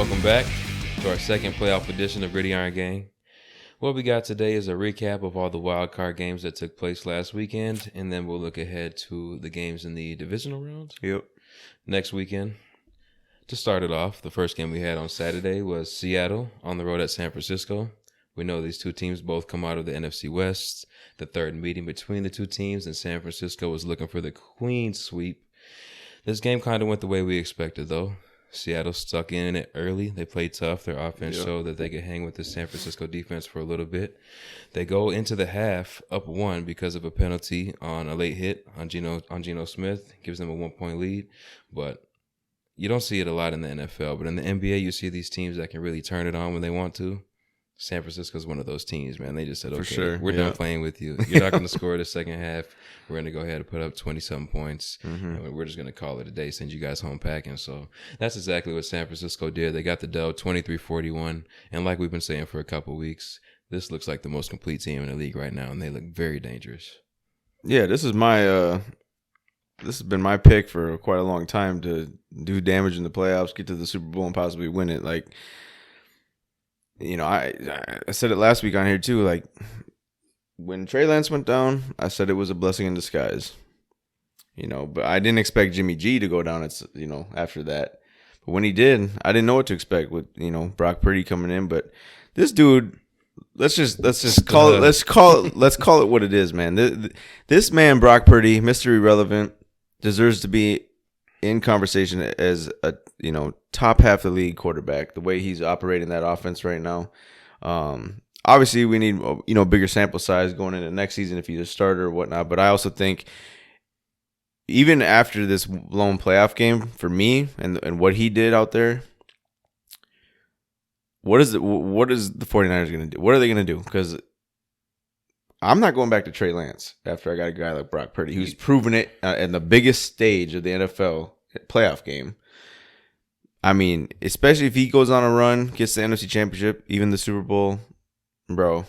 welcome back to our second playoff edition of Gridiron Gang. What we got today is a recap of all the wild card games that took place last weekend, and then we'll look ahead to the games in the divisional round. Yep. Next weekend. To start it off, the first game we had on Saturday was Seattle on the road at San Francisco. We know these two teams both come out of the NFC West. The third meeting between the two teams, and San Francisco was looking for the clean sweep. This game kind of went the way we expected, though. Seattle stuck in it early. They played tough. Their offense showed that they could hang with the San Francisco defense for a little bit. They go into the half up 1 because of a penalty on a late hit on Geno Smith. Gives them a 1-point lead. But you don't see it a lot in the NFL. But in the NBA, you see these teams that can really turn it on when they want to. San Francisco's one of those teams, man. They just said, okay, sure. We're done playing with you. You're not going to score the second half. We're going to go ahead and put up 20-something points. And we're just going to call it a day, send you guys home packing. So that's exactly what San Francisco did. They got the dub 23-41. And like we've been saying for a couple weeks, this looks like the most complete team in the league right now, and they look very dangerous. Yeah, this has been my pick for quite a long time to do damage in the playoffs, get to the Super Bowl, and possibly win it. Like, you know, I said it last week on here too. Like, when Trey Lance went down, I said it was a blessing in disguise. You know, but I didn't expect Jimmy G to go down. After that, but when he did, I didn't know what to expect with Brock Purdy coming in. But this dude, let's call it what it is, man. This man, Brock Purdy, Mr. Irrelevant, deserves to be in conversation as a top half of the league quarterback. The way he's operating that offense right now. Obviously, we need bigger sample size going into next season if he's a starter or whatnot. But I also think even after this lone playoff game for me and what he did out there, what is the 49ers going to do? What are they going to do? Because I'm not going back to Trey Lance after I got a guy like Brock Purdy who's proven it in the biggest stage of the NFL playoff game. I mean, especially if he goes on a run, gets the NFC Championship, even the Super Bowl, bro,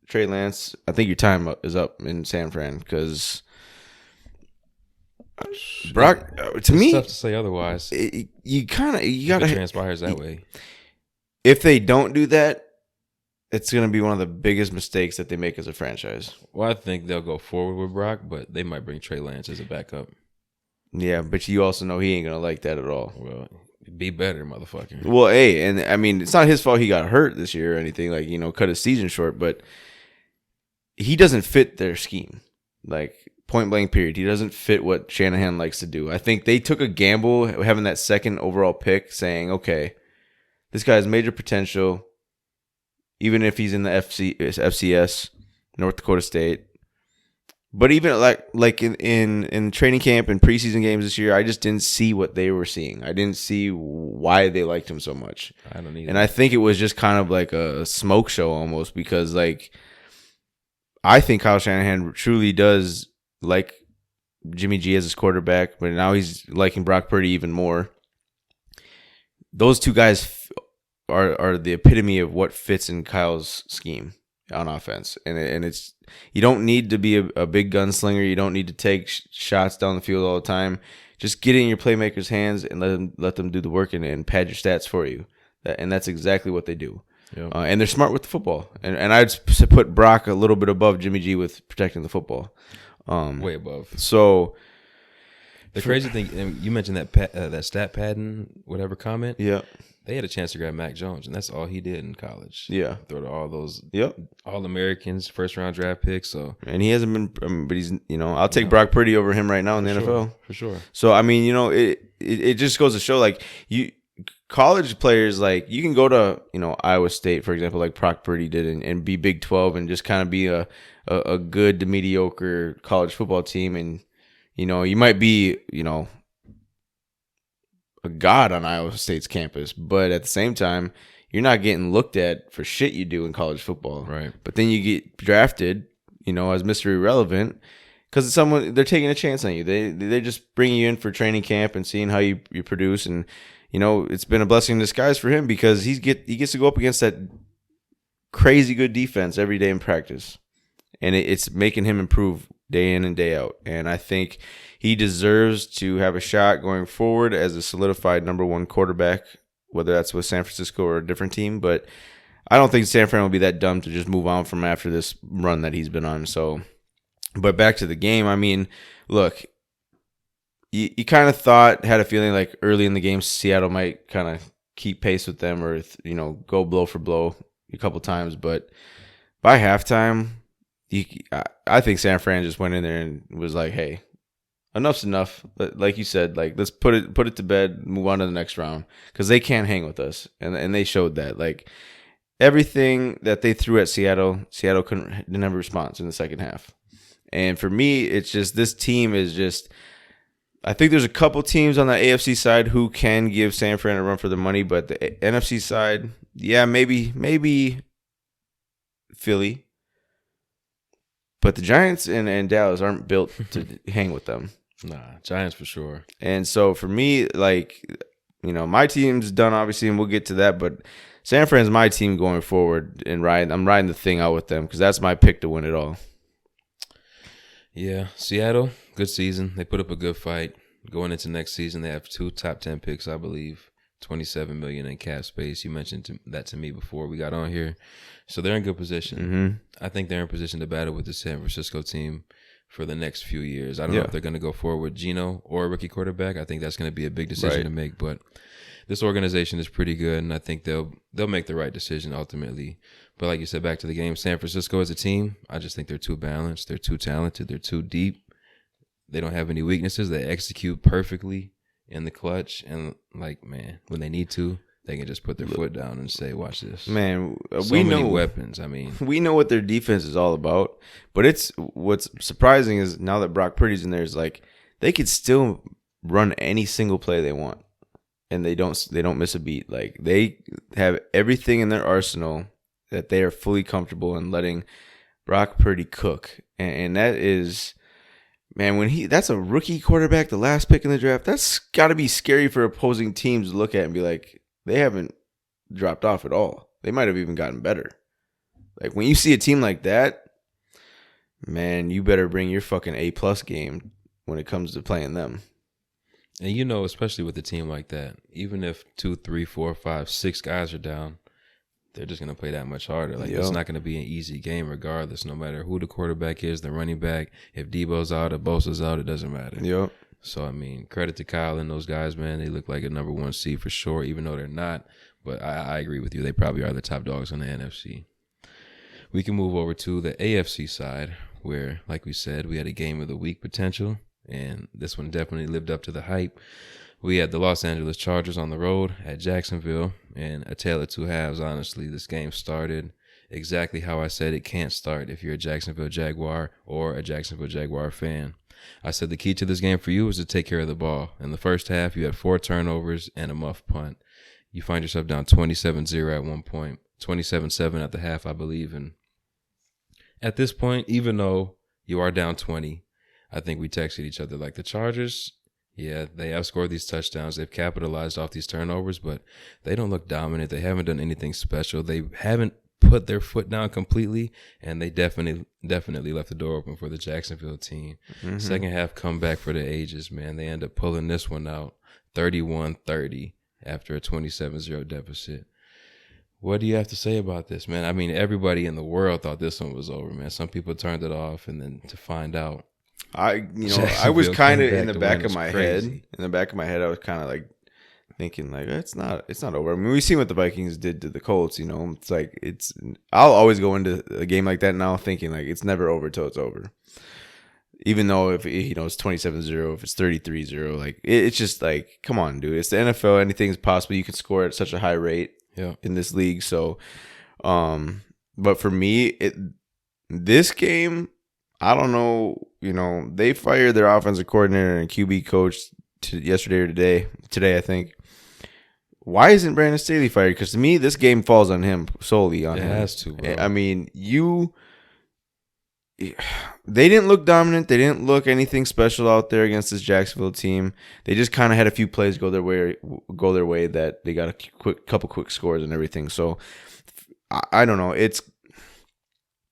Trey Lance, I think your time is up in San Fran because Brock, to me, it's tough to say otherwise. You got to transpires that way. If they don't do that, it's going to be one of the biggest mistakes that they make as a franchise. Well, I think they'll go forward with Brock, but they might bring Trey Lance as a backup. Yeah, but you also know he ain't going to like that at all. Well, be better, motherfucker. Well, hey, and I mean, it's not his fault he got hurt this year or anything, like, cut his season short, but he doesn't fit their scheme. Like, point blank period. He doesn't fit what Shanahan likes to do. I think they took a gamble having that second overall pick saying, okay, this guy has major potential, even if he's in the FCS, North Dakota State. But even like in training camp and preseason games this year, I just didn't see what they were seeing. I didn't see why they liked him so much. I don't either. And I think it was just kind of like a smoke show almost because, like, I think Kyle Shanahan truly does like Jimmy G as his quarterback, but now he's liking Brock Purdy even more. Those two guys are the epitome of what fits in Kyle's scheme on offense, and it's you don't need to be a big gunslinger. You don't need to take shots down the field all the time. Just get in your playmakers' hands and let them do the work and pad your stats for you. And that's exactly what they do. Yep. And they're smart with the football. And I'd put Brock a little bit above Jimmy G with protecting the football. Way above. So the crazy thing, you mentioned that stat padding, whatever comment. Yeah. They had a chance to grab Mac Jones, and that's all he did in college. Yeah. Throw to all those Yep. All-Americans, first-round draft picks. So, and he hasn't been, but he's, I'll take Brock Purdy over him right now in the NFL. For sure. So, I mean, it just goes to show, like, college players, like, you can go to, Iowa State, for example, like Brock Purdy did, and be Big 12 and just kind of be a good to mediocre college football team. And, you might be, a god on Iowa State's campus, but at the same time, you're not getting looked at for shit you do in college football. Right. But then you get drafted, as Mr. Irrelevant because they're taking a chance on you. They just bring you in for training camp and seeing how you produce. And, it's been a blessing in disguise for him because he gets to go up against that crazy good defense every day in practice. And it's making him improve day in and day out. And I think he deserves to have a shot going forward as a solidified number one quarterback whether that's with San Francisco or a different team. But I don't think San Fran will be that dumb to just move on from after this run that he's been on. So, but back to the game. I mean, look, you kind of had a feeling like early in the game, Seattle might kind of keep pace with them or, go blow for blow a couple times. But by halftime, I think San Fran just went in there and was like, hey, enough's enough. Like you said, like let's put it to bed, move on to the next round because they can't hang with us. And they showed that. Like everything that they threw at Seattle didn't have a response in the second half. And for me, it's just this team is just – I think there's a couple teams on the AFC side who can give San Fran a run for the money, but the NFC side, yeah, maybe Philly. But the Giants and Dallas aren't built to hang with them. Nah, Giants for sure. And so for me, like, my team's done, obviously, and we'll get to that, but San Fran's my team going forward, and I'm riding the thing out with them because that's my pick to win it all. Yeah, Seattle, good season. They put up a good fight. Going into next season, they have 2 top 10 picks, I believe. $27 million in cap space. You mentioned that to me before we got on here. So they're in good position. Mm-hmm. I think they're in position to battle with the San Francisco team for the next few years. I don't know if they're going to go forward with Geno or a rookie quarterback. I think that's going to be a big decision to make. But this organization is pretty good, and I think they'll make the right decision ultimately. But like you said, back to the game, San Francisco as a team, I just think they're too balanced. They're too talented. They're too deep. They don't have any weaknesses. They execute perfectly in the clutch. And, man, when they need to, they can just put their foot down and say, watch this. Man, we know weapons. I mean, we know what their defense is all about. But what's surprising is now that Brock Purdy's in there is like they could still run any single play they want. And they don't miss a beat. Like they have everything in their arsenal that they are fully comfortable in letting Brock Purdy cook. And that is, man, that's a rookie quarterback, the last pick in the draft, that's got to be scary for opposing teams to look at and be like, they haven't dropped off at all. They might have even gotten better. Like when you see a team like that, man, you better bring your fucking A+ game when it comes to playing them. And especially with a team like that, even if 2, 3, 4, 5, 6 guys are down, they're just going to play that much harder. Like, it's not going to be an easy game regardless, no matter who the quarterback is, the running back. If Debo's out, if Bosa's out, it doesn't matter. Yep. So, I mean, credit to Kyle and those guys, man. They look like a number 1 seed for sure, even though they're not. But I agree with you. They probably are the top dogs in the NFC. We can move over to the AFC side where, like we said, we had a game of the week potential. And this one definitely lived up to the hype. We had the Los Angeles Chargers on the road at Jacksonville, and a tale of two halves, honestly. This game started exactly how I said it can't start if you're a Jacksonville Jaguar or a Jacksonville Jaguar fan. I said the key to this game for you is to take care of the ball. In the first half, you had 4 turnovers and a muff punt. You find yourself down 27-0 at one point, 27-7 at the half, I believe. And at this point, even though you are down 20, I think we texted each other like the Chargers, yeah, they have scored these touchdowns. They've capitalized off these turnovers, but they don't look dominant. They haven't done anything special. They haven't put their foot down completely, and they definitely left the door open for the Jacksonville team. Mm-hmm. Second half comeback for the ages, man. They end up pulling this one out 31-30 after a 27-0 deficit. What do you have to say about this, man? I mean, everybody in the world thought this one was over, man. Some people turned it off, and then to find out, I was kind of in the back of my head. In the back of my head, I was kind of like thinking, like, it's not over. I mean, we've seen what the Vikings did to the Colts. It's like I'll always go into a game like that now thinking like it's never over till it's over. Even though if it's 27-0, if it's 33-0, like it's just like, come on, dude. It's the NFL. Anything's possible. You can score at such a high rate in this league. So, but for me, this game, I don't know. They fired their offensive coordinator and QB coach yesterday or today, I think. Why isn't Brandon Staley fired? Because to me, this game falls on him, solely on him. It has to, bro. I mean, they didn't look dominant. They didn't look anything special out there against this Jacksonville team. They just kind of had a few plays go their way that they got a couple quick scores and everything. So I don't know.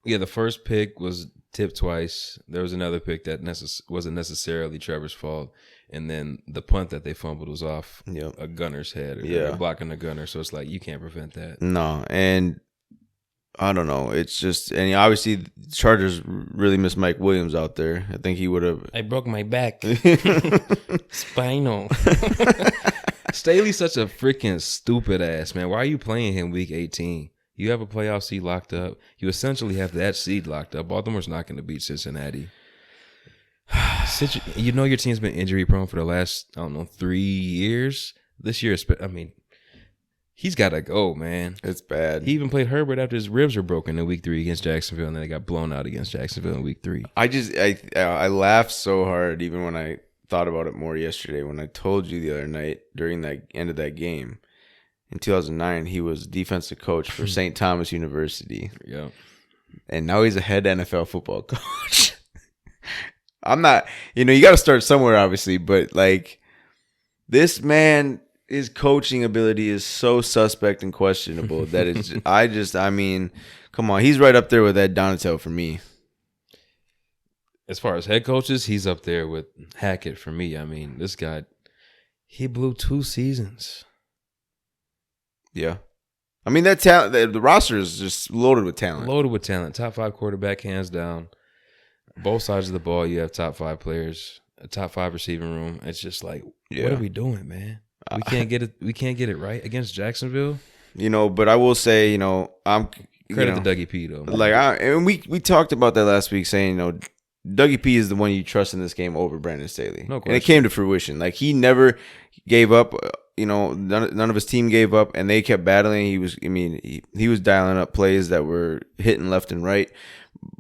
The first pick was tipped twice. There was another pick that wasn't necessarily Trevor's fault. And then the punt that they fumbled was off a gunner's head. Or blocking a gunner. So it's like, you can't prevent that. No, and I don't know. It's just, and obviously the Chargers really miss Mike Williams out there. I think he would have. I broke my back. Spinal. Staley's such a freaking stupid ass, man. Why are you playing him week 18? You have a playoff seed locked up. You essentially have that seed locked up. Baltimore's not going to beat Cincinnati. You know your team's been injury prone for the last, 3 years. This year, he's got to go, man. It's bad. He even played Herbert after his ribs were broken in week 3 against Jacksonville, and then they got blown out against Jacksonville in week 3. I laughed so hard even when I thought about it more yesterday when I told you the other night during that end of that game. In 2009, he was defensive coach for St. Thomas University. Yeah. And now he's a head NFL football coach. I'm not, you got to start somewhere, obviously, but like this man, his coaching ability is so suspect and questionable that it's, come on, he's right up there with Ed Donatel for me. As far as head coaches, he's up there with Hackett for me. This guy, he blew 2 seasons. Yeah. That talent, the roster is just loaded with talent. Loaded with talent. Top 5 quarterback, hands down. Both sides of the ball, you have top 5 players, a top 5 receiving room. It's just like, what are we doing, man? We can't get it. We can't get it right against Jacksonville. But I will say, I'm credit to Dougie P though. Man. And we talked about that last week, saying, Dougie P is the one you trust in this game over Brandon Staley. No question. And it came to fruition. Like he never gave up. None of his team gave up, and they kept battling. He was dialing up plays that were hitting left and right.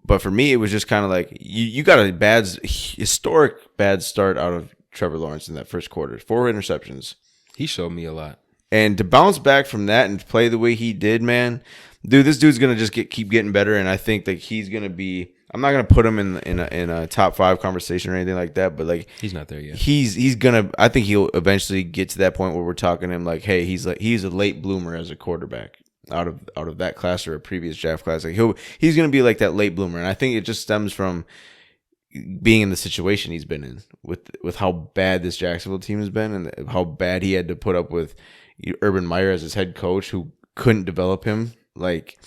But for me, it was just kind of like you got a historic bad start out of Trevor Lawrence in that first quarter. 4 interceptions. He showed me a lot. And to bounce back from that and play the way he did, man, dude, this dude's gonna just keep getting better. And I think that he's gonna be. I'm not gonna put him in a top 5 conversation or anything like that, but like he's not there yet. He's gonna. I think he'll eventually get to that point where we're talking to him like, hey, he's a late bloomer as a quarterback out of that class or a previous draft class. Like he's gonna be like that late bloomer, and I think it just stems from being in the situation he's been in with how bad this Jacksonville team has been and how bad he had to put up with Urban Meyer as his head coach who couldn't develop him like.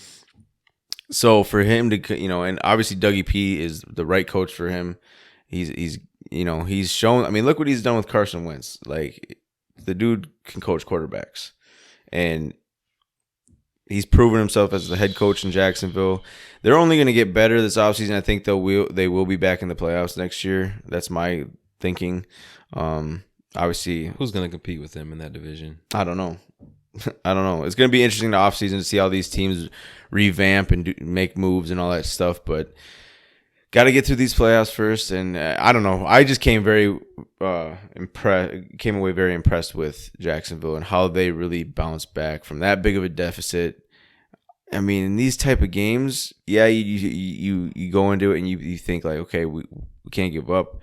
So for him to, and obviously Dougie P is the right coach for him. He's shown. Look what he's done with Carson Wentz. Like the dude can coach quarterbacks, and he's proven himself as a head coach in Jacksonville. They're only going to get better this offseason. I think they will be back in the playoffs next year. That's my thinking. Obviously, who's going to compete with them in that division? I don't know. It's going to be interesting the offseason to see how these teams revamp and make moves and all that stuff. But got to get through these playoffs first. And I don't know. I just came away very impressed with Jacksonville and how they really bounced back from that big of a deficit. In these type of games, yeah, you go into it and you think like, okay, we can't give up.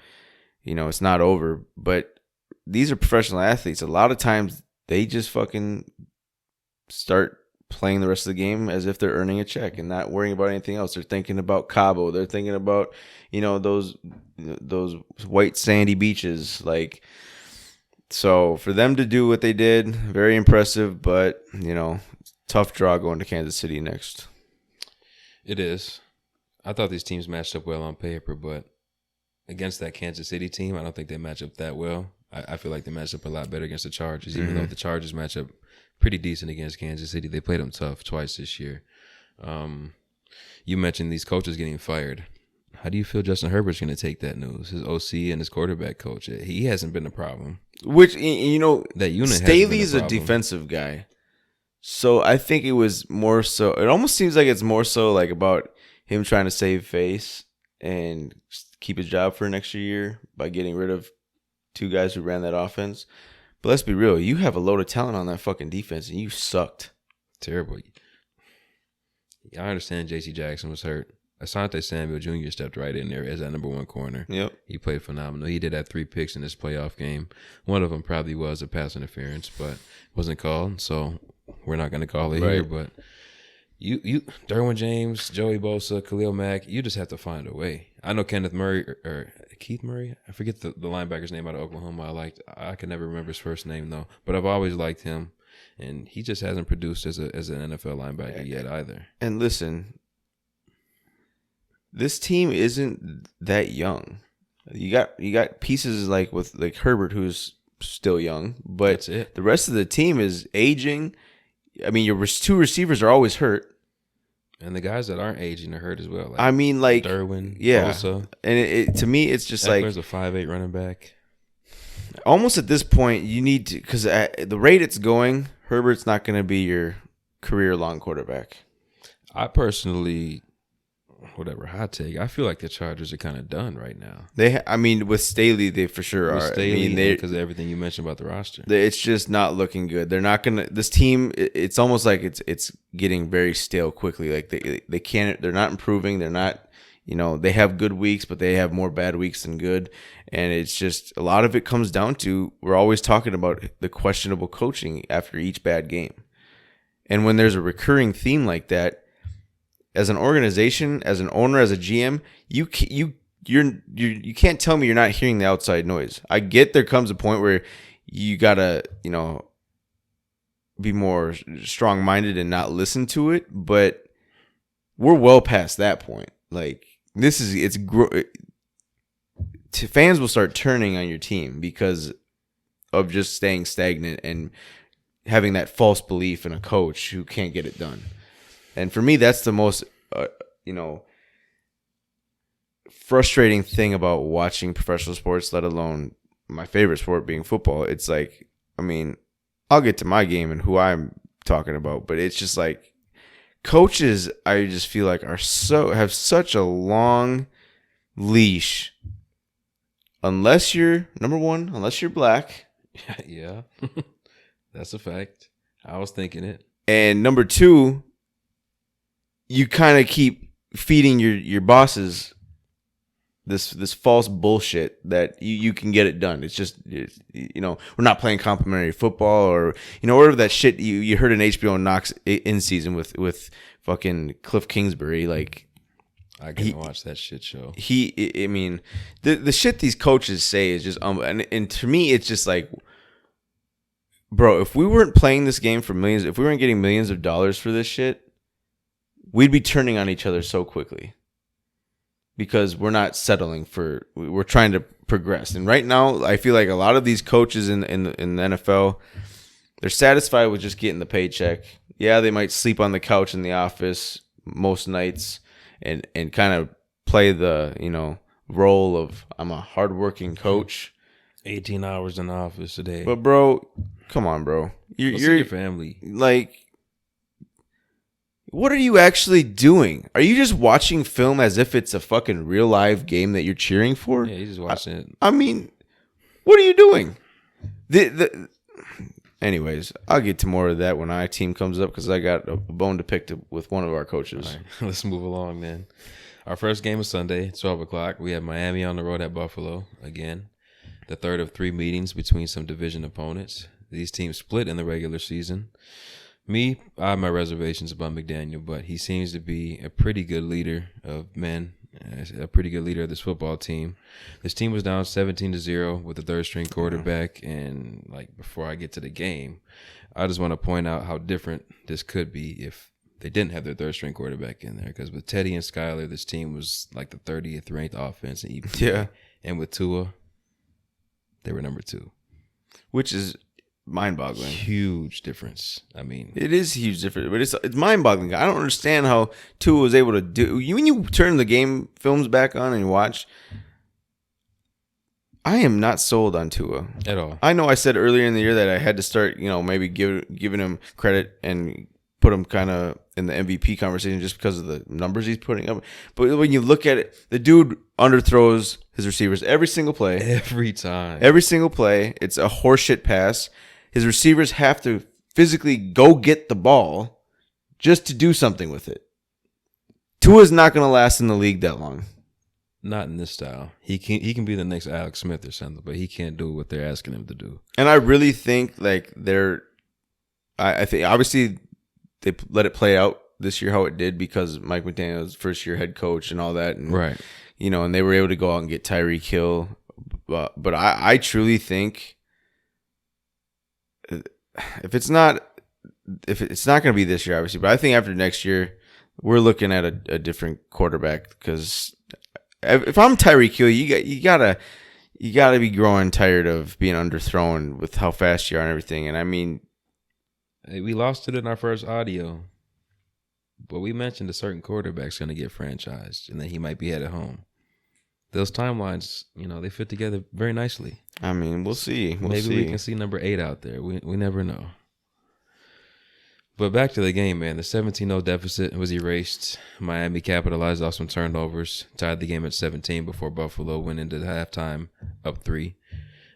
It's not over. But these are professional athletes. A lot of times they just fucking start playing the rest of the game as if they're earning a check and not worrying about anything else. They're thinking about Cabo. They're thinking about, those white sandy beaches. Like, so for them to do what they did, very impressive, but, tough draw going to Kansas City next. It is. I thought these teams matched up well on paper, but against that Kansas City team, I don't think they match up that well. I feel like they matched up a lot better against the Chargers, even though the Chargers match up pretty decent against Kansas City. They played them tough twice this year. You mentioned these coaches getting fired. How do you feel Justin Herbert's going to take that news? His OC and his quarterback coach, he hasn't been a problem. Which, that unit Staley's a defensive guy. So I think it was more so, it almost seems like it's more so like about him trying to save face and keep his job for an extra year by getting rid of 2 guys who ran that offense. But let's be real. You have a load of talent on that fucking defense, and you sucked. Terrible. I understand J.C. Jackson was hurt. Asante Samuel Jr. stepped right in there as that number 1 corner. Yep. He played phenomenal. He did have 3 picks in this playoff game. One of them probably was a pass interference, but wasn't called, so we're not going to call it here. But You Derwin James, Joey Bosa, Khalil Mack, you just have to find a way. I know Kenneth Murray or Keith Murray. I forget the linebacker's name out of Oklahoma. I can never remember his first name though, but I've always liked him, and he just hasn't produced as an NFL linebacker yet either. And listen, this team isn't that young. You got pieces like with like Herbert, who's still young, but That's it. the rest of the team is aging. I mean, your two receivers are always hurt. And the guys that aren't aging are hurt as well. I mean, like Derwin, yeah. Bosa. And to me, it's just Eckler's like a 5'8" running back. almost at this point, you need to, because at the rate it's going, Herbert's not going to be your career-long quarterback. I personally, whatever, hot take, I feel like the Chargers are kind of done right now. I mean, with Staley, they for sure With are. Staley, I mean, because of everything you mentioned about the roster. it's just not looking good. They're not gonna. This team, it's almost like it's getting very stale quickly. Like they can't. They're not improving. They're not. They have good weeks, but they have more bad weeks than good. And it's just a lot of it comes down to we're always talking about the questionable coaching after each bad game. And when there's a recurring theme like that, as an organization, as an owner, as a GM, you can't tell me you're not hearing the outside noise. I get there comes a point where you gotta be more strong-minded and not listen to it, but we're well past that point. Like fans will start turning on your team because of just staying stagnant and having that false belief in a coach who can't get it done. And for me, that's the most, frustrating thing about watching professional sports, let alone my favorite sport being football. It's like, I mean, I'll get to my game and who I'm talking about, but it's just like coaches, I just feel like have such a long leash. Unless you're unless you're black. Yeah, that's a fact. I was thinking it. And number two, you kind of keep feeding your bosses this false bullshit that you can get it done. It's just we're not playing complimentary football or whatever that shit you heard in HBO Knox in season with fucking Cliff Kingsbury. Like I couldn't watch that shit show. I mean, the shit these coaches say is just and to me it's just like, bro, if we weren't playing this game for millions, if we weren't getting millions of dollars for this shit, we'd be turning on each other so quickly. Because we're not settling we're trying to progress. And right now, I feel like a lot of these coaches in the NFL, they're satisfied with just getting the paycheck. Yeah, they might sleep on the couch in the office most nights and kind of play the, role of I'm a hardworking coach. 18 hours in the office a day. But bro, come on, bro. You're your family. Like, what are you actually doing? Are you just watching film as if it's a fucking real live game that you're cheering for? Yeah, you're just watching it. I mean, what are you doing? Anyways, I'll get to more of that when our team comes up because I got a bone to pick with one of our coaches. All right, let's move along, man. Our first game is Sunday, 12 o'clock. We have Miami on the road at Buffalo again. The third of 3 meetings between some division opponents. These teams split in the regular season. I have my reservations about McDaniel, but he seems to be a pretty good leader of men, a pretty good leader of this football team. This team was down 17-0 with the third-string quarterback, and before I get to the game, I just want to point out how different this could be if they didn't have their third-string quarterback in there. Because with Teddy and Skyler, this team was like the 30th ranked offense in EPA. Yeah, and with Tua, they were number 2, which is mind-boggling. Huge difference. I mean, it is huge difference, but it's mind-boggling. I don't understand how Tua was able to do. When you turn the game films back on and you watch, I am not sold on Tua at all. I know I said earlier in the year that I had to start, maybe giving him credit and put him kind of in the MVP conversation just because of the numbers he's putting up. But when you look at it, the dude underthrows his receivers every single play. Every time. Every single play. It's a horseshit pass. His receivers have to physically go get the ball just to do something with it. Tua's not going to last in the league that long. Not in this style. He can be the next Alex Smith or something, but he can't do what they're asking him to do. And I really think I think obviously they let it play out this year how it did because Mike McDaniel's first year head coach and all that, and Right. and they were able to go out and get Tyreek Hill. But I truly think if it's not going to be this year, obviously, but I think after next year we're looking at a different quarterback because if I'm Tyreek Hill, you gotta be growing tired of being underthrown with how fast you are and everything. And I mean, Hey, we lost it in our first audio, but we mentioned a certain quarterback's going to get franchised and that he might be headed home. Those timelines, they fit together very nicely. I mean, we'll see. Maybe we can see number 8 out there. We never know. But back to the game, man. The 17-0 deficit was erased. Miami capitalized off some turnovers, tied the game at 17 before Buffalo went into the halftime up 3.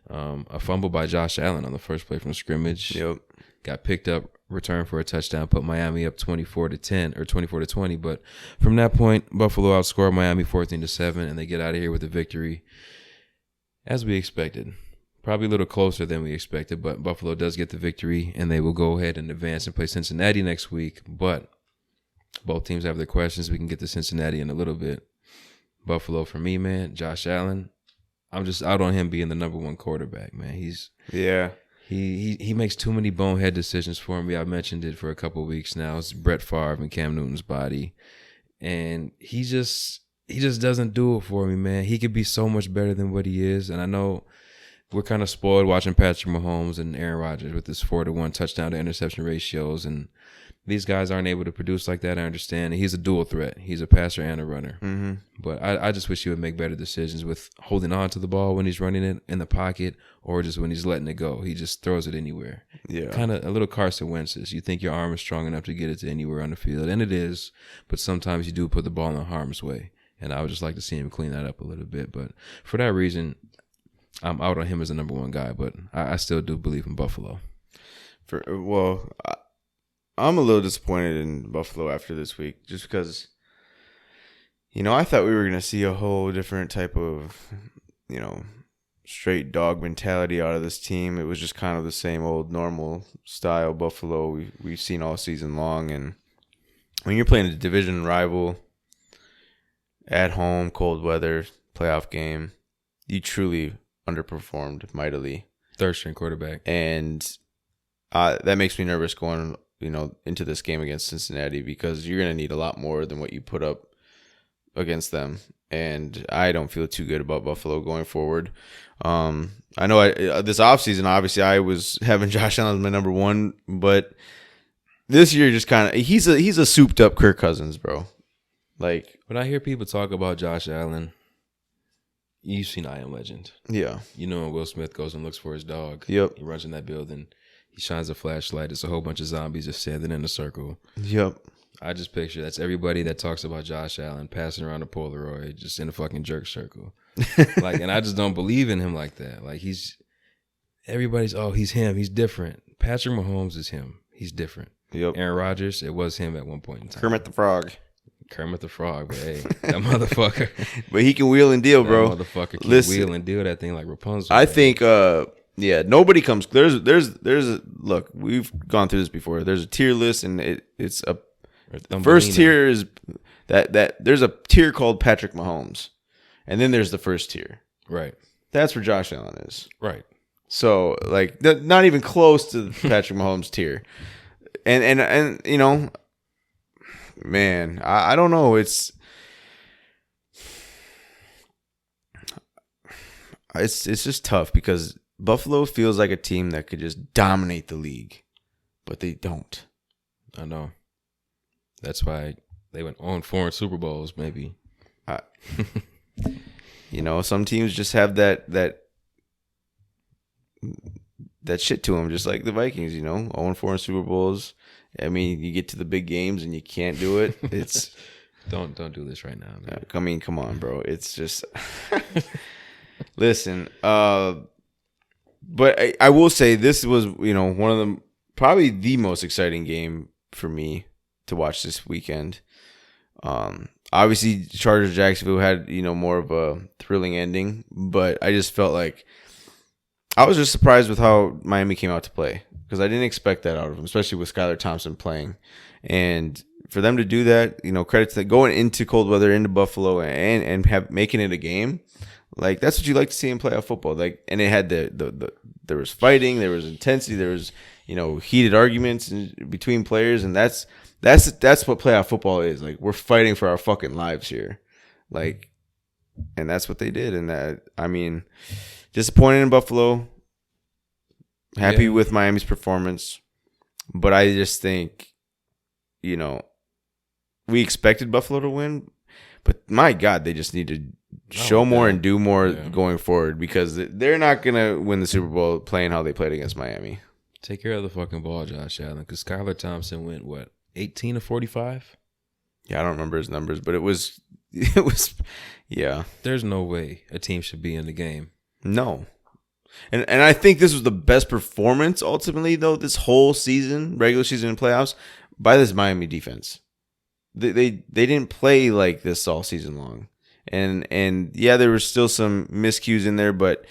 A fumble by Josh Allen on the first play from scrimmage. Yep. Got picked up, returned for a touchdown, put Miami up 24-10 or 24-20. But from that point, Buffalo outscored Miami 14-7, and they get out of here with a victory, as we expected. Probably a little closer than we expected, but Buffalo does get the victory, and they will go ahead and advance and play Cincinnati next week. But both teams have their questions. We can get to Cincinnati in a little bit. Buffalo, for me, man, Josh Allen, I'm just out on him being the number 1 quarterback, man. He makes too many bonehead decisions for me. I've mentioned it for a couple of weeks now. It's Brett Favre and Cam Newton's body, and he just doesn't do it for me, man. He could be so much better than what he is, and I know we're kind of spoiled watching Patrick Mahomes and Aaron Rodgers with this 4-to-1 touchdown to interception ratios, and these guys aren't able to produce like that. I understand. And he's a dual threat. He's a passer and a runner. Mm-hmm. But I just wish he would make better decisions with holding on to the ball when he's running it in the pocket or just when he's letting it go. He just throws it anywhere. Yeah. Kind of a little Carson Wentz's. You think your arm is strong enough to get it to anywhere on the field, and it is, but sometimes you do put the ball in harm's way. And I would just like to see him clean that up a little bit. But for that reason, I'm out on him as the number 1 guy, but I still do believe in Buffalo. I'm a little disappointed in Buffalo after this week just because, I thought we were going to see a whole different type of, straight dog mentality out of this team. It was just kind of the same old normal style Buffalo we've seen all season long. And when you're playing a division rival at home, cold weather, playoff game, you truly underperformed mightily. Third-string quarterback. And that makes me nervous going into this game against Cincinnati because you're going to need a lot more than what you put up against them. And I don't feel too good about Buffalo going forward. I know this offseason, obviously, I was having Josh Allen as my number 1, but this year just kind of he's a souped up Kirk Cousins, bro. Like when I hear people talk about Josh Allen, you've seen I Am Legend. Yeah. When Will Smith goes and looks for his dog. Yep. He runs in that building. He shines a flashlight. It's a whole bunch of zombies just standing in a circle. Yep. I just picture that's everybody that talks about Josh Allen passing around a Polaroid just in a fucking jerk circle. And I just don't believe in him like that. Like everybody's, he's him. He's different. Patrick Mahomes is him. He's different. Yep. Aaron Rodgers, it was him at one point in time. Kermit the Frog, but hey, that motherfucker. But he can wheel and deal, bro. That motherfucker can wheel and deal that thing like Rapunzel. I think, nobody comes. Look, we've gone through this before. There's a tier list, and it's a first tier is that there's a tier called Patrick Mahomes, and then there's the first tier. Right. That's where Josh Allen is. Right. So not even close to the Patrick Mahomes tier, and man, I don't know. It's just tough because Buffalo feels like a team that could just dominate the league, but they don't. I know. That's why they went on 4 Super Bowls, maybe. Some teams just have that shit to them, just like the Vikings. 0-4 Super Bowls. I mean, you get to the big games and you can't do it. It's don't do this right now, man. I mean, come on, bro. It's just listen. But I will say this was one of the probably the most exciting game for me to watch this weekend. Obviously, Chargers Jacksonville had more of a thrilling ending, but I just felt like I was just surprised with how Miami came out to play because I didn't expect that out of them, especially with Skylar Thompson playing. And for them to do that, credit to going into cold weather into Buffalo and have making it a game. Like, that's what you like to see in playoff football. Like, and it had there was fighting, there was intensity, there was heated arguments between players, and that's what playoff football is. Like, we're fighting for our fucking lives here, like, and that's what they did. And disappointed in Buffalo. Happy with Miami's performance, but I just think, we expected Buffalo to win, but my God, they just need to show more and do more going forward, because they're not going to win the Super Bowl playing how they played against Miami. Take care of the fucking ball, Josh Allen, because Skylar Thompson went, 18 of 45? Yeah, I don't remember his numbers, but it was, yeah. There's no way a team should be in the game. No. And I think this was the best performance, ultimately, though, this whole season, regular season and playoffs, by this Miami defense. They didn't play like this all season long. And yeah, there were still some miscues in there, but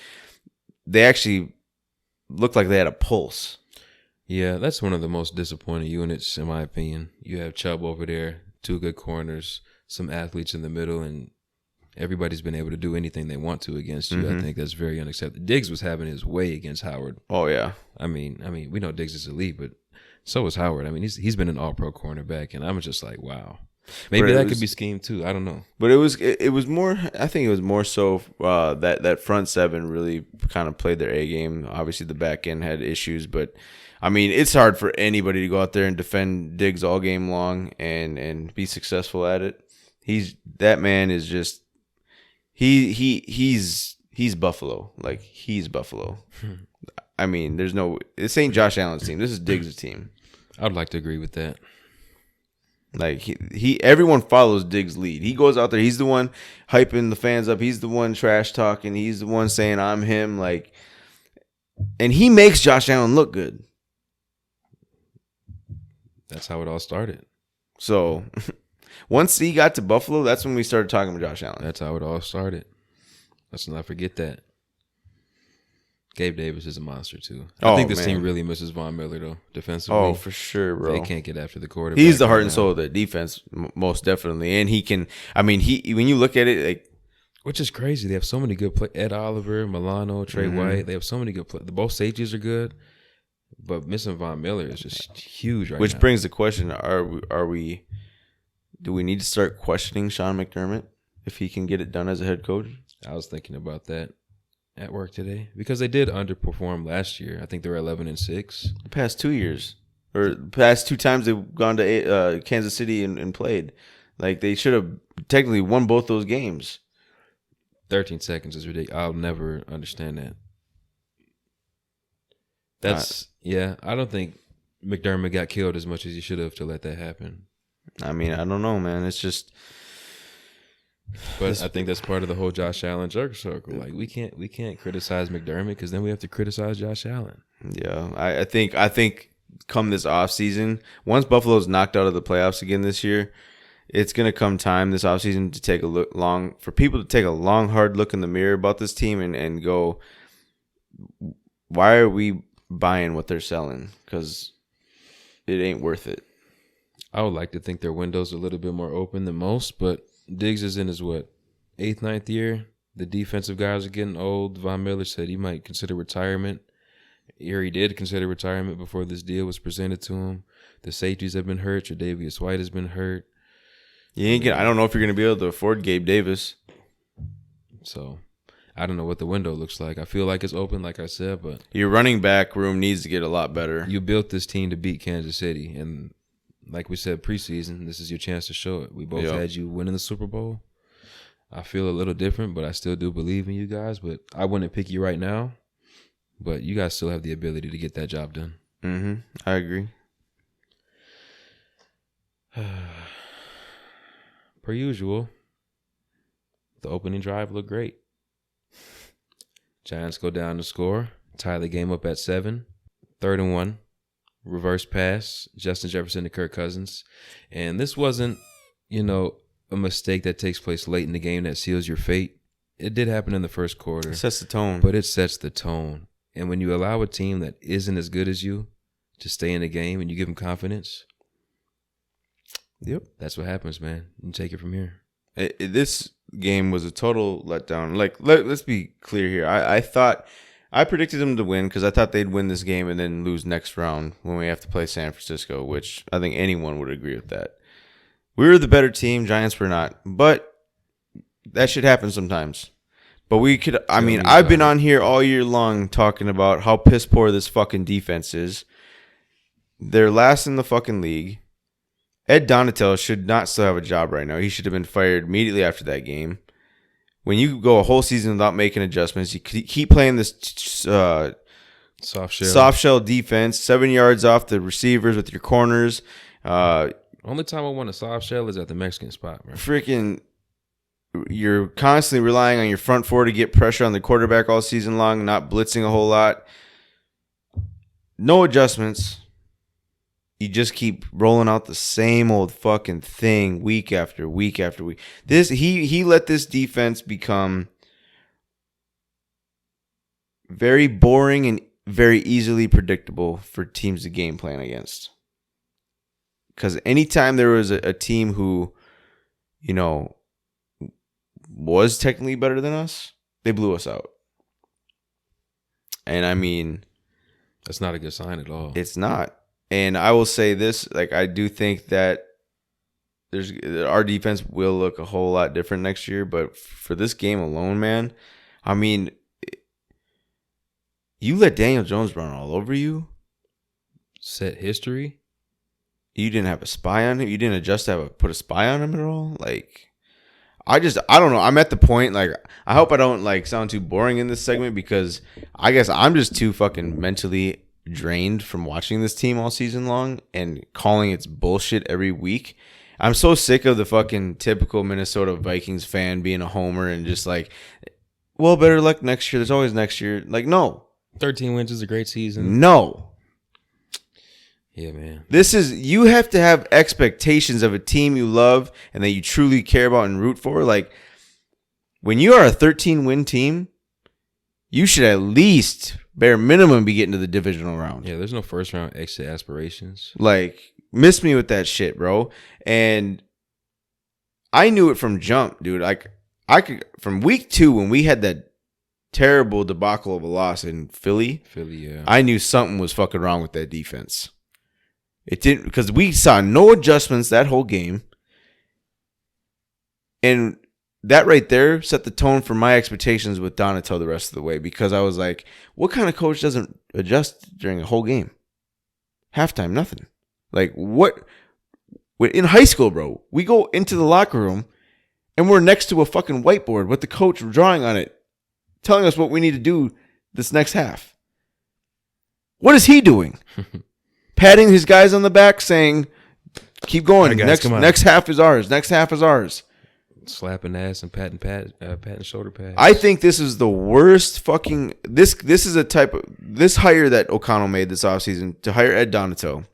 they actually looked like they had a pulse. Yeah, that's one of the most disappointing units, in my opinion. You have Chubb over there, 2 good corners, some athletes in the middle, and everybody's been able to do anything they want to against you. I think that's very unacceptable. Diggs was having his way against Howard. Oh, yeah. I mean, we know Diggs is elite, but so is Howard. I mean, he's been an all-pro cornerback, and I'm just like, wow. Maybe that could be schemed too. I don't know. But it was more. I think it was more so that front seven really kind of played their A game. Obviously, the back end had issues, but I mean, it's hard for anybody to go out there and defend Diggs all game long and be successful at it. That man is just he's Buffalo. Like, he's Buffalo. I mean, this ain't Josh Allen's team. This is Diggs' team. I'd like to agree with that. Like, everyone follows Diggs' lead. He goes out there. He's the one hyping the fans up. He's the one trash talking. He's the one saying, "I'm him." Like, and he makes Josh Allen look good. That's how it all started. So, once he got to Buffalo, that's when we started talking about Josh Allen. That's how it all started. Let's not forget that. Gabe Davis is a monster too. I think this team really misses Von Miller though, defensively. Oh, for sure, bro. They can't get after the quarterback. He's the heart and soul of the defense, most definitely. And he can. I mean, when you look at it, like, which is crazy. They have so many good players. Ed Oliver, Milano, Trey White. They have so many good players. Both safeties are good, but missing Von Miller is just huge right now. Which brings the question: do we need to start questioning Sean McDermott if he can get it done as a head coach? I was thinking about that at work today, because they did underperform last year. I think they were 11-6. The past 2 years, or the past 2 times they've gone to Kansas City and played. Like, they should have technically won both those games. 13 seconds is ridiculous. I'll never understand that. I don't think McDermott got killed as much as he should have to let that happen. I mean, I don't know, man. It's just. But I think that's part of the whole Josh Allen jerk circle. Like, we can't criticize McDermott, because then we have to criticize Josh Allen. Yeah, I think come this offseason, once Buffalo's knocked out of the playoffs again this year, it's gonna come time this offseason to take for people to take a long, hard look in the mirror about this team and go, why are we buying what they're selling? Because it ain't worth it. I would like to think their window's a little bit more open than most, but Diggs is in his 8th, 9th year. The defensive guys are getting old. Von Miller said he might consider retirement. He did consider retirement before this deal was presented to him. The safeties have been hurt. Tre'Davious White has been hurt. I don't know if you're going to be able to afford Gabe Davis. So, I don't know what the window looks like. I feel like it's open, like I said, but your running back room needs to get a lot better. You built this team to beat Kansas City, and like we said preseason, this is your chance to show it. We both had you winning the Super Bowl. I feel a little different, but I still do believe in you guys. But I wouldn't pick you right now. But you guys still have the ability to get that job done. Mm-hmm. I agree. Per usual, the opening drive looked great. Giants go down to score, tie the game up at 7, 3rd and 1. Reverse pass, Justin Jefferson to Kirk Cousins. And this wasn't, a mistake that takes place late in the game that seals your fate. It did happen in the first quarter. It sets the tone. But it sets the tone. And when you allow a team that isn't as good as you to stay in the game and you give them confidence, Yep. That's what happens, man. You take it from here. This game was a total letdown. Like, let's be clear here. I predicted them to win because I thought they'd win this game and then lose next round when we have to play San Francisco, which I think anyone would agree with that. We were the better team. Giants were not. But that shit happens sometimes. But we could, I've been on here all year long talking about how piss poor this fucking defense is. They're last in the fucking league. Ed Donatel should not still have a job right now. He should have been fired immediately after that game. When you go a whole season without making adjustments, you keep playing this soft shell defense, 7 yards off the receivers with your corners. Only time I want a soft shell is at the Mexican spot, man. Freaking, you're constantly relying on your front four to get pressure on the quarterback all season long, not blitzing a whole lot. No adjustments. You just keep rolling out the same old fucking thing week after week after week. He let this defense become very boring and very easily predictable for teams to game plan against. Because anytime there was a team who, was technically better than us, they blew us out. And that's not a good sign at all. It's not. And I will say this, I do think that our defense will look a whole lot different next year. But for this game alone, man, you let Daniel Jones run all over you. Set history. You didn't have a spy on him. You didn't adjust to put a spy on him at all. I don't know. I'm at the point, I hope I don't sound too boring in this segment because I guess I'm just too fucking mentally drained from watching this team all season long and calling its bullshit every week. I'm so sick of the fucking typical Minnesota Vikings fan being a homer and just better luck next year. There's always next year. No. 13 wins is a great season. No. Yeah, man. You have to have expectations of a team you love and that you truly care about and root for. When you are a 13-win team, you should at least, bare minimum, be getting to the divisional round. Yeah, there's no first-round exit aspirations. Miss me with that shit, bro. And I knew it from jump, dude. From week 2 when we had that terrible debacle of a loss in Philly, yeah. I knew something was fucking wrong with that defense. It didn't, because we saw no adjustments that whole game. And that right there set the tone for my expectations with Donatel the rest of the way, because I was like, what kind of coach doesn't adjust during a whole game? Halftime, nothing. What? In high school, bro, we go into the locker room and we're next to a fucking whiteboard with the coach drawing on it, telling us what we need to do this next half. What is he doing? Patting his guys on the back, saying, keep going. Right, guys, next half is ours. Next half is ours. Slapping ass and patting shoulder pads. I think this is the worst fucking... This is a type of... This hire that O'Connell made this offseason to hire Ed Donatel.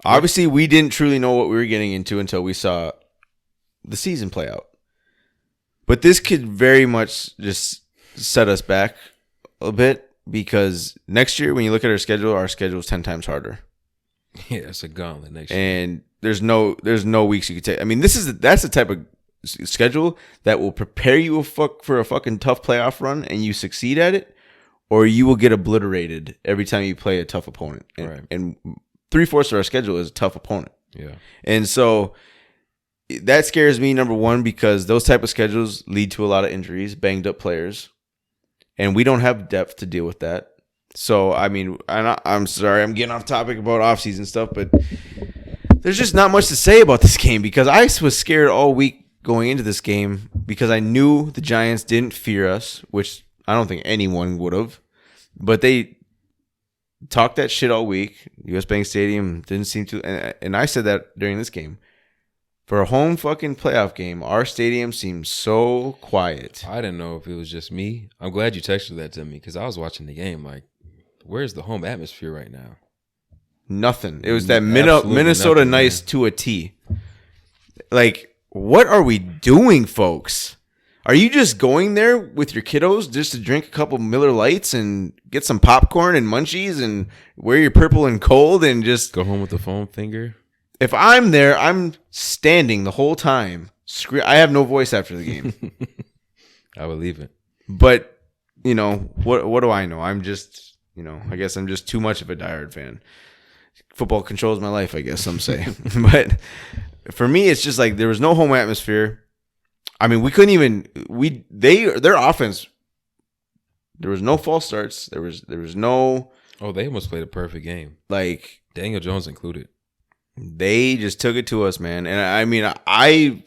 Obviously, we didn't truly know what we were getting into until we saw the season play out. But this could very much just set us back a bit, because next year, when you look at our schedule is 10 times harder. Yeah, it's a gauntlet next year. And there's no weeks you could take. That's the type of schedule that will prepare you for a fucking tough playoff run, and you succeed at it, or you will get obliterated every time you play a tough opponent. And 3/4 of our schedule is a tough opponent. Yeah. And so that scares me, number one, because those type of schedules lead to a lot of injuries, banged up players, and we don't have depth to deal with that. So, I'm sorry, I'm getting off topic about offseason stuff, but there's just not much to say about this game, because I was scared all week going into this game because I knew the Giants didn't fear us, which I don't think anyone would have, but they talked that shit all week. US Bank Stadium didn't seem to, and I said that during this game. For a home fucking playoff game, our stadium seems so quiet. I didn't know if it was just me. I'm glad you texted that to me, because I was watching the game where's the home atmosphere right now? Nothing. It was that Minnesota nothing, nice man. To a T. What are we doing, folks? Are you just going there with your kiddos just to drink a couple Miller Lights and get some popcorn and munchies and wear your purple and cold and just Go home with the foam finger? If I'm there, I'm standing the whole time. I have no voice after the game. I believe it. But, what do I know? I'm just, I guess I'm just too much of a diehard fan. Football controls my life, I guess some say. But for me, it's just like there was no home atmosphere. I mean, we couldn't even their offense. There was no false starts. There was no. Oh, they almost played a perfect game. Like Daniel Jones included. They just took it to us, man. And I mean, I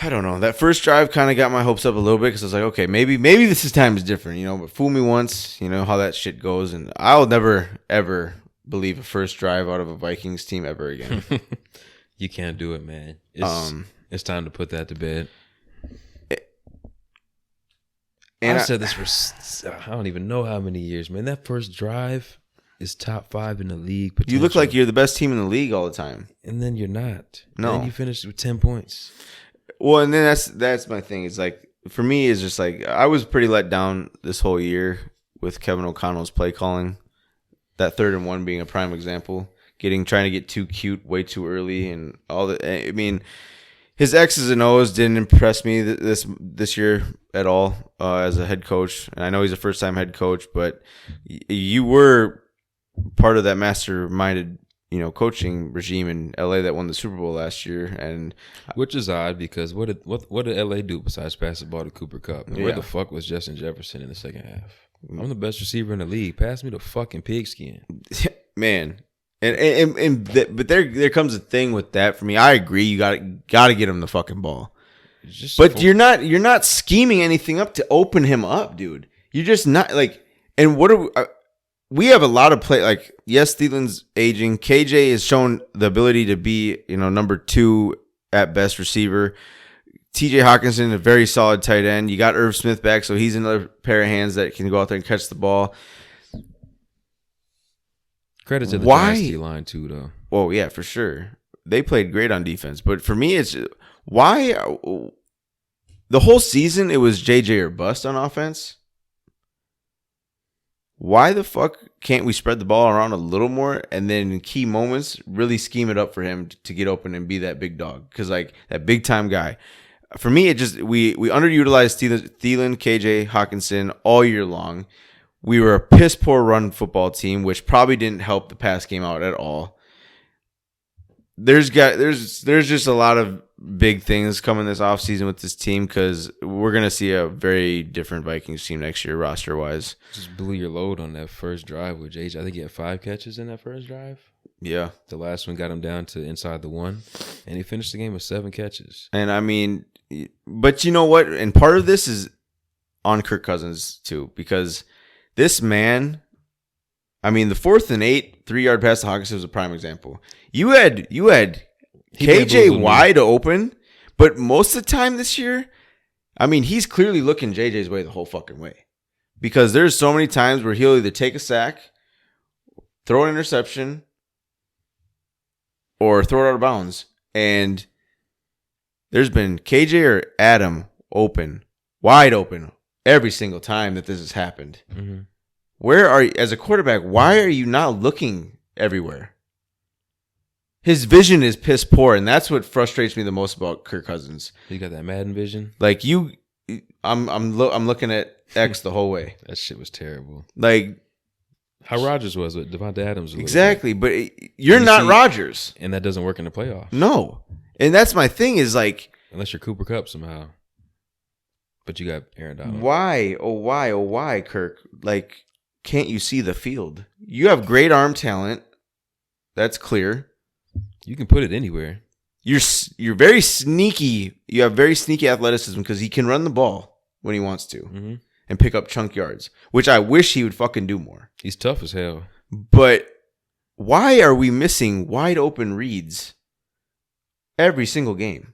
don't know. That first drive kind of got my hopes up a little bit because I was like, okay, maybe this time is different, But fool me once, how that shit goes, and I'll never ever believe a first drive out of a Vikings team ever again. You can't do it, man. It's time to put that to bed. And I said this for I don't even know how many years, man. That first drive is top 5 in the league. You look like you're the best team in the league all the time, and then you're not. No, then you finished with 10 points. Well, and then that's my thing. It's like for me, it's just like I was pretty let down this whole year with Kevin O'Connell's play calling. That 3rd and 1 being a prime example. Trying to get too cute way too early and all that. I mean, his X's and O's didn't impress me this year at all as a head coach. And I know he's a first-time head coach, but you were part of that masterminded, coaching regime in LA that won the Super Bowl last year. And which is odd because what did LA do besides pass the ball to Cooper Kupp? And where the fuck was Justin Jefferson in the second half? I'm the best receiver in the league. Pass me the fucking pigskin, man. But there comes a thing with that for me. I agree. You gotta get him the fucking ball. But you're not scheming anything up to open him up, dude. You're just not like. And what are we have a lot of play. Like, yes, Thielen's aging. KJ has shown the ability to be number 2 at best receiver. TJ Hawkinson, a very solid tight end. You got Irv Smith back, so he's another pair of hands that can go out there and catch the ball. Credit to the Giants line too, though. Oh yeah, for sure. They played great on defense, but for me, it's why the whole season it was JJ or bust on offense. Why the fuck can't we spread the ball around a little more and then in key moments really scheme it up for him to get open and be that big dog? Because like that big time guy. For me, it just we underutilized Thielen, KJ, Hawkinson all year long. We were a piss poor run football team, which probably didn't help the pass game out at all. There's just a lot of big things coming this offseason with this team because we're gonna see a very different Vikings team next year roster wise. Just blew your load on that first drive with JJ. I think he had 5 catches in that first drive. Yeah, the last one got him down to inside the 1, and he finished the game with 7 catches. And I mean, but you know what? And part of this is on Kirk Cousins too, because this man, I mean, the 4th and 8 3-yard pass to Hawkinson was a prime example. You had KJ wide open, but most of the time this year, I mean, he's clearly looking JJ's way the whole fucking way. Because there's so many times where he'll either take a sack, throw an interception, or throw it out of bounds. And there's been KJ or Adam open, wide open, every single time that this has happened. Mm-hmm. Where are you, as a quarterback, why are you not looking everywhere? His vision is piss poor, and that's what frustrates me the most about Kirk Cousins. You got that Madden vision? Like I'm looking at X the whole way. That shit was terrible. Like how Rodgers was with Devontae Adams. Exactly, but you're not Rodgers. And that doesn't work in the playoffs. No. And that's my thing is like... Unless you're Cooper Kupp somehow. But you got Aaron Donald. Why, Kirk? Like, can't you see the field? You have great arm talent. That's clear. You can put it anywhere. You're very sneaky. You have very sneaky athleticism because he can run the ball when he wants to and pick up chunk yards, which I wish he would fucking do more. He's tough as hell. But why are we missing wide open reads every single game?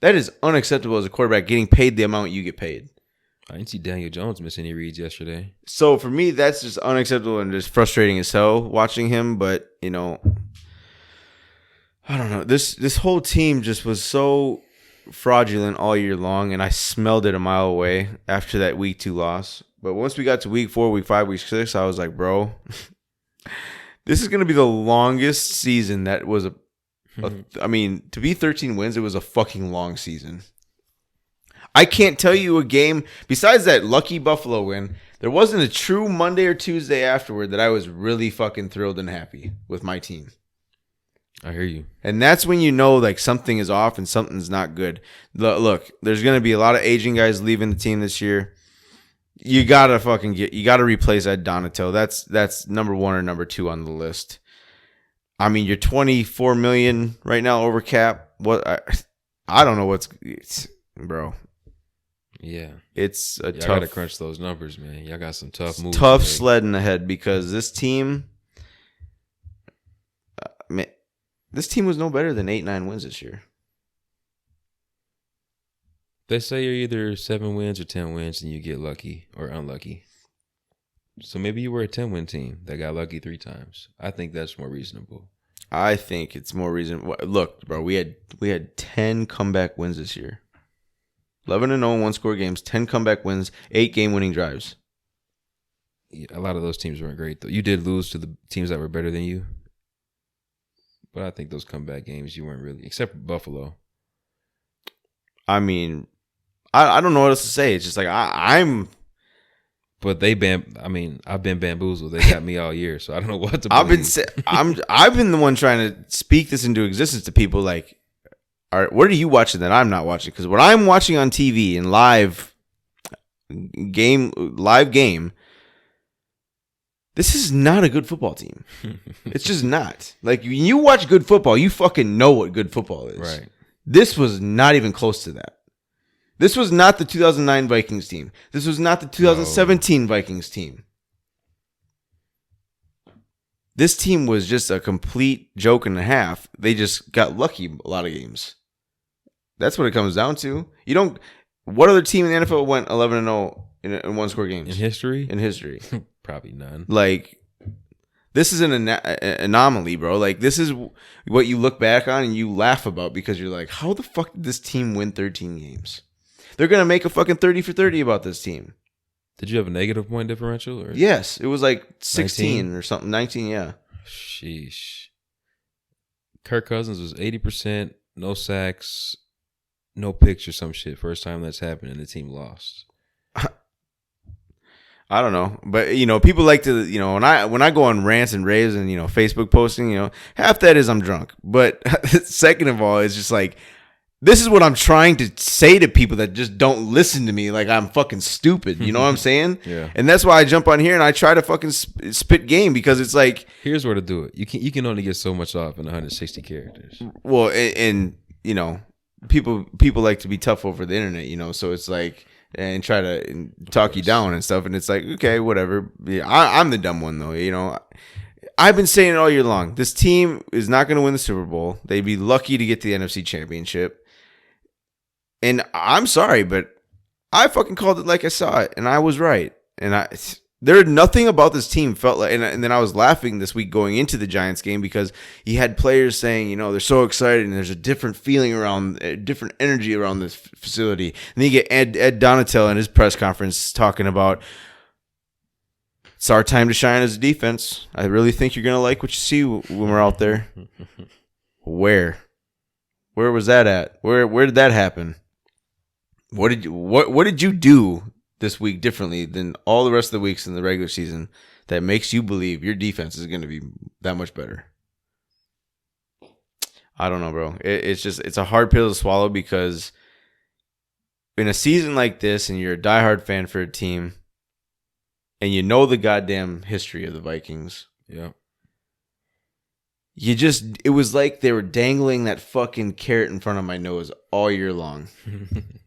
That is unacceptable as a quarterback getting paid the amount you get paid. I didn't see Daniel Jones miss any reads yesterday. So for me, that's just unacceptable and just frustrating as hell watching him. But, I don't know. This whole team just was so fraudulent all year long, and I smelled it a mile away after that week 2 loss. But once we got to week 4, week 5, week 6, I was like, bro, This is going to be the longest season that was I mean, to be 13 wins, it was a fucking long season. I can't tell you a game, besides that lucky Buffalo win, there wasn't a true Monday or Tuesday afterward that I was really fucking thrilled and happy with my team. I hear you. And that's when you know like something is off and something's not good. Look, there's going to be a lot of aging guys leaving the team this year. You got to replace Ed Donato. That's number 1 or number 2 on the list. I mean, you're $24 million right now over cap. What I don't know bro. Yeah, it's a y'all tough. gotta crunch those numbers, man. Y'all got some tough moves. Tough sledding ahead because this team, this team was no better than 8-9 wins this year. They say you're either 7 wins or 10 wins, and you get lucky or unlucky. So maybe you were a 10-win team that got lucky 3 times. I think that's more reasonable. I think it's more reasonable. Look, bro, we had 10 comeback wins this year. 11-0 one-score games, 10 comeback wins, 8 game-winning drives. Yeah, a lot of those teams weren't great, though. You did lose to the teams that were better than you. But I think those comeback games, you weren't really, except Buffalo. I mean, I don't know what else to say. It's just like I'm. But I've been bamboozled. They got me all year, so I don't know what to believe. I've been the one trying to speak this into existence to people. Like, all right, what are you watching that I'm not watching? Because what I'm watching on TV in live game, this is not a good football team. It's just not. Like, when you watch good football, you fucking know what good football is. Right. This was not even close to that. This was not the 2009 Vikings team. This was not the 2017 Vikings team. This team was just a complete joke and a half. They just got lucky a lot of games. That's what it comes down to. What other team in the NFL went 11-0 in one-score games? In history? In history. Probably none. Like, this is an anomaly, bro. Like, this is what you look back on and you laugh about because you're like, how the fuck did this team win 13 games? They're going to make a fucking 30 for 30 about this team. Did you have a negative point differential? Or? Yes. It was like 16 19? Or something. 19, yeah. Sheesh. Kirk Cousins was 80%, no sacks, no picks or some shit. First time that's happened and the team lost. I don't know. But, people like to, when I go on rants and raves and, Facebook posting, half that is I'm drunk. But second of all, it's just like, this is what I'm trying to say to people that just don't listen to me like I'm fucking stupid. You know what I'm saying? Yeah. And that's why I jump on here and I try to fucking spit game because it's like. Here's where to do it. You can only get so much off in 160 characters. Well, and people like to be tough over the internet, so it's like, and try to talk you down and stuff. And it's like, okay, whatever. Yeah, I'm the dumb one though, I've been saying it all year long. This team is not going to win the Super Bowl. They'd be lucky to get the NFC Championship. And I'm sorry, but I fucking called it like I saw it, and I was right. And there nothing about this team felt like, and then I was laughing this week going into the Giants game because you had players saying, they're so excited, and there's a different feeling around, a different energy around this facility. And then you get Ed Donatel in his press conference talking about, it's our time to shine as a defense. I really think you're gonna like what you see when we're out there. Where was that at? Where did that happen? What did you do this week differently than all the rest of the weeks in the regular season that makes you believe your defense is going to be that much better? I don't know, bro. It's a hard pill to swallow because in a season like this and you're a diehard fan for a team and you know the goddamn history of the Vikings. Yeah. It was like they were dangling that fucking carrot in front of my nose all year long.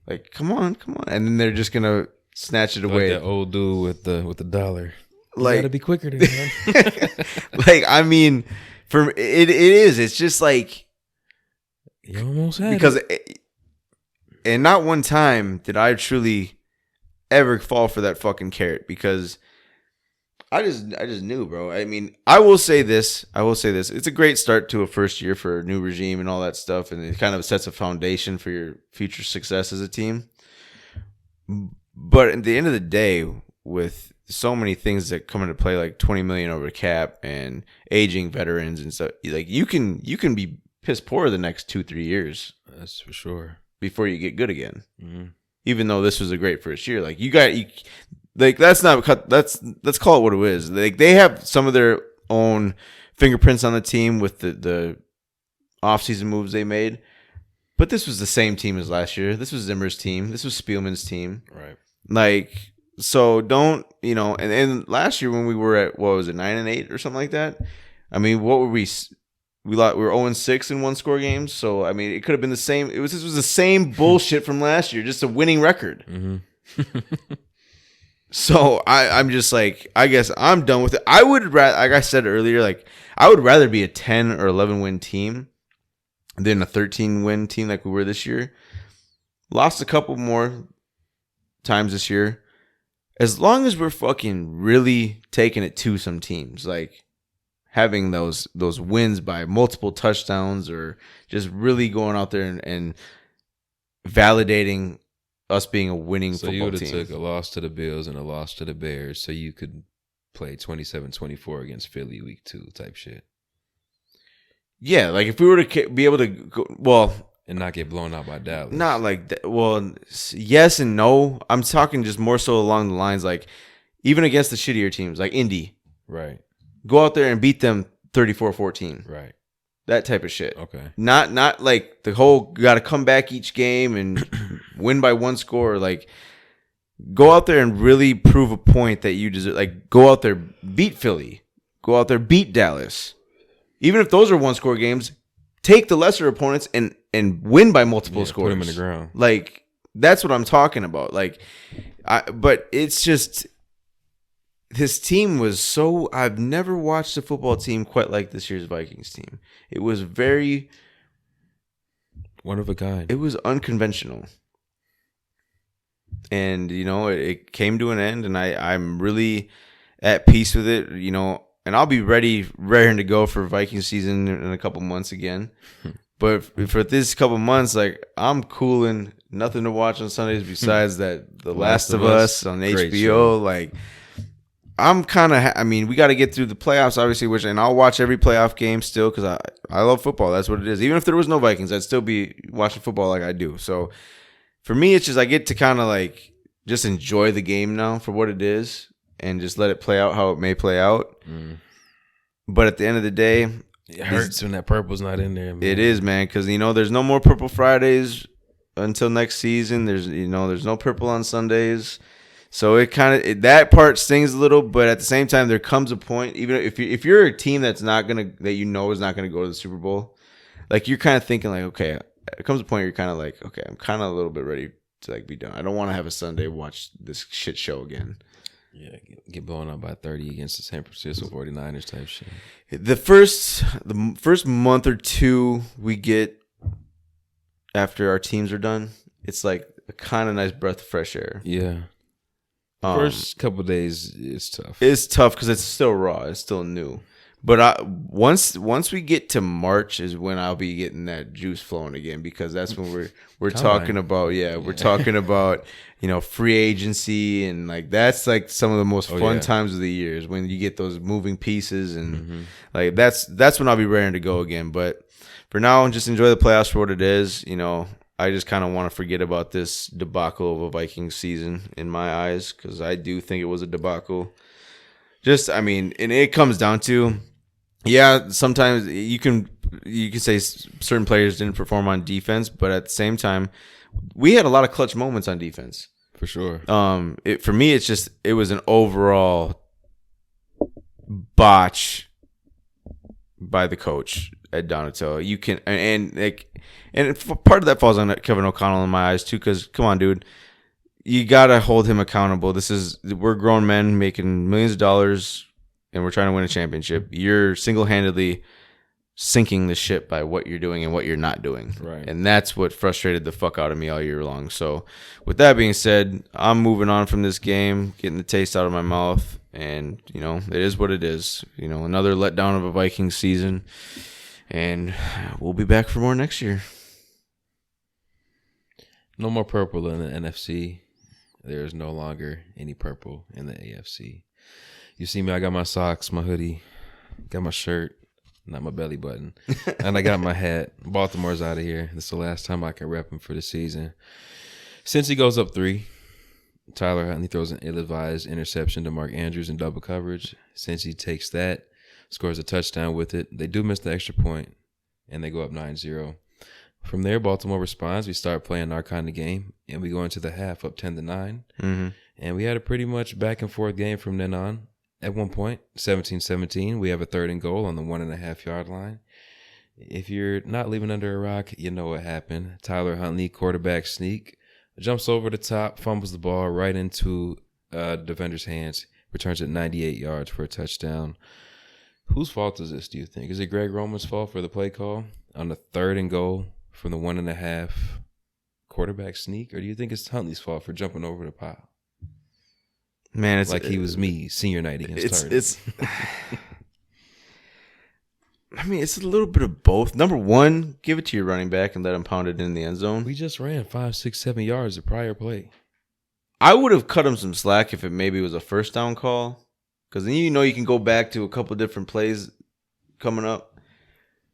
Like, come on. And then they're just going to snatch it away. Like that old dude with the dollar. You like, gotta be quicker than that. Like, I mean, for it is. It's just like. You almost had because and not one time did I truly ever fall for that fucking carrot because I just knew, bro. I mean, I will say this. It's a great start to a first year for a new regime and all that stuff, and it kind of sets a foundation for your future success as a team. But at the end of the day, with so many things that come into play, like $20 million over cap and aging veterans and stuff. Like you can be piss poor the next 2-3 years. That's for sure. Before you get good again. Mm-hmm. Even though this was a great first year, like let's call it what it is. Like they have some of their own fingerprints on the team with the offseason moves they made. But this was the same team as last year. This was Zimmer's team. This was Spielman's team. Right. Like, so don't, and last year when we were at, what was it, 9-8 or something like that? I mean, what were we? We were 0-6 in one score games. So, I mean, it could have been the same. This was the same bullshit from last year, just a winning record. Mm-hmm. So I'm just like, I guess I'm done with it. I would rather, like I said earlier, like I would rather be a 10 or 11 win team than a 13 win team like we were this year. Lost a couple more times this year. As long as we're fucking really taking it to some teams, like having those wins by multiple touchdowns or just really going out there and validating us being a winning football team. So you would have took a loss to the Bills and a loss to the Bears so you could play 27-24 against Philly week 2 type shit. Yeah, like if we were to be able to go, and not get blown out by Dallas. Not like that. Well, yes and no. I'm talking just more so along the lines like even against the shittier teams like Indy. Right. Go out there and beat them 34-14. Right. That type of shit. Okay. Not like the whole got to come back each game and win by one score. Like go out there and really prove a point that you deserve. Like go out there, beat Philly. Go out there, beat Dallas. Even if those are one score games, take the lesser opponents and win by multiple scores. Put them in the ground. Like that's what I'm talking about. Like, but it's just. This team was so... I've never watched a football team quite like this year's Vikings team. It was very... one of a kind. It was unconventional. And, it came to an end, and I'm really at peace with it, and I'll be raring to go for Vikings season in a couple months again. But for this couple months, like, I'm cooling. Nothing to watch on Sundays besides that The Last of Us on HBO. Like... I'm kind of, we got to get through the playoffs, obviously, and I'll watch every playoff game still because I love football. That's what it is. Even if there was no Vikings, I'd still be watching football like I do. So for me, it's just I get to kind of like just enjoy the game now for what it is and just let it play out how it may play out. Mm. But at the end of the day, it hurts when that purple's not in there, man. It is, man, because, there's no more Purple Fridays until next season. There's no purple on Sundays. So it kind of that part stings a little, but at the same time, there comes a point. Even if you're a team that's not gonna is not gonna go to the Super Bowl, like you're kind of thinking like, okay, it comes a point where you're kind of like, okay, I'm kind of a little bit ready to like be done. I don't want to have a Sunday watch this shit show again. Yeah, get blown out by 30 against the San Francisco 49ers type shit. The first month or two we get after our teams are done, it's like a kind of nice breath of fresh air. Yeah. First couple of days, it's tough. It's tough because it's still raw. It's still new. But once we get to March is when I'll be getting that juice flowing again because that's when we're talking about we're talking about free agency and like that's like some of the most fun times of the year is when you get those moving pieces and like that's when I'll be raring to go again. But for now, just enjoy the playoffs for what it is. I just kind of want to forget about this debacle of a Vikings season in my eyes because I do think it was a debacle. And it comes down to, sometimes you can say certain players didn't perform on defense, but at the same time, we had a lot of clutch moments on defense. For sure. For me, it was an overall botch by the coach at Donatello. You can and part of that falls on Kevin O'Connell in my eyes too. Because come on, dude, you gotta hold him accountable. We're grown men making millions of dollars, and we're trying to win a championship. You're single-handedly sinking the ship by what you're doing and what you're not doing. Right. And that's what frustrated the fuck out of me all year long. So, with that being said, I'm moving on from this game, getting the taste out of my mouth, and it is what it is. Another letdown of a Vikings season. And we'll be back for more next year. No more purple in the NFC. There is no longer any purple in the AFC. You see me, I got my socks, my hoodie, got my shirt, not my belly button, and I got my hat. Baltimore's out of here. This is the last time I can rep him for the season. Since he goes up 3, Tyler Huntley throws an ill-advised interception to Mark Andrews in double coverage. Since he takes that, scores a touchdown with it. They do miss the extra point, and they go up 9-0. From there, Baltimore responds. We start playing our kind of game, and we go into the half up 10-9. Mm-hmm. And we had a pretty much back-and-forth game from then on. At one point, 17-17, we have a 3rd and goal on the 1.5-yard line. If you're not living under a rock, you know what happened. Tyler Huntley, quarterback sneak, jumps over the top, fumbles the ball right into defender's hands, returns it 98 yards for a touchdown. Whose fault is this, do you think? Is it Greg Roman's fault for the play call on the 3rd and goal from the 1.5 quarterback sneak? Or do you think it's Huntley's fault for jumping over the pile? Man, it's like he was me senior night against Target. I mean, it's a little bit of both. Number one, give it to your running back and let him pound it in the end zone. We just ran 5, 6, 7 yards the prior play. I would have cut him some slack if it maybe was a first down call, because then you can go back to a couple different plays coming up.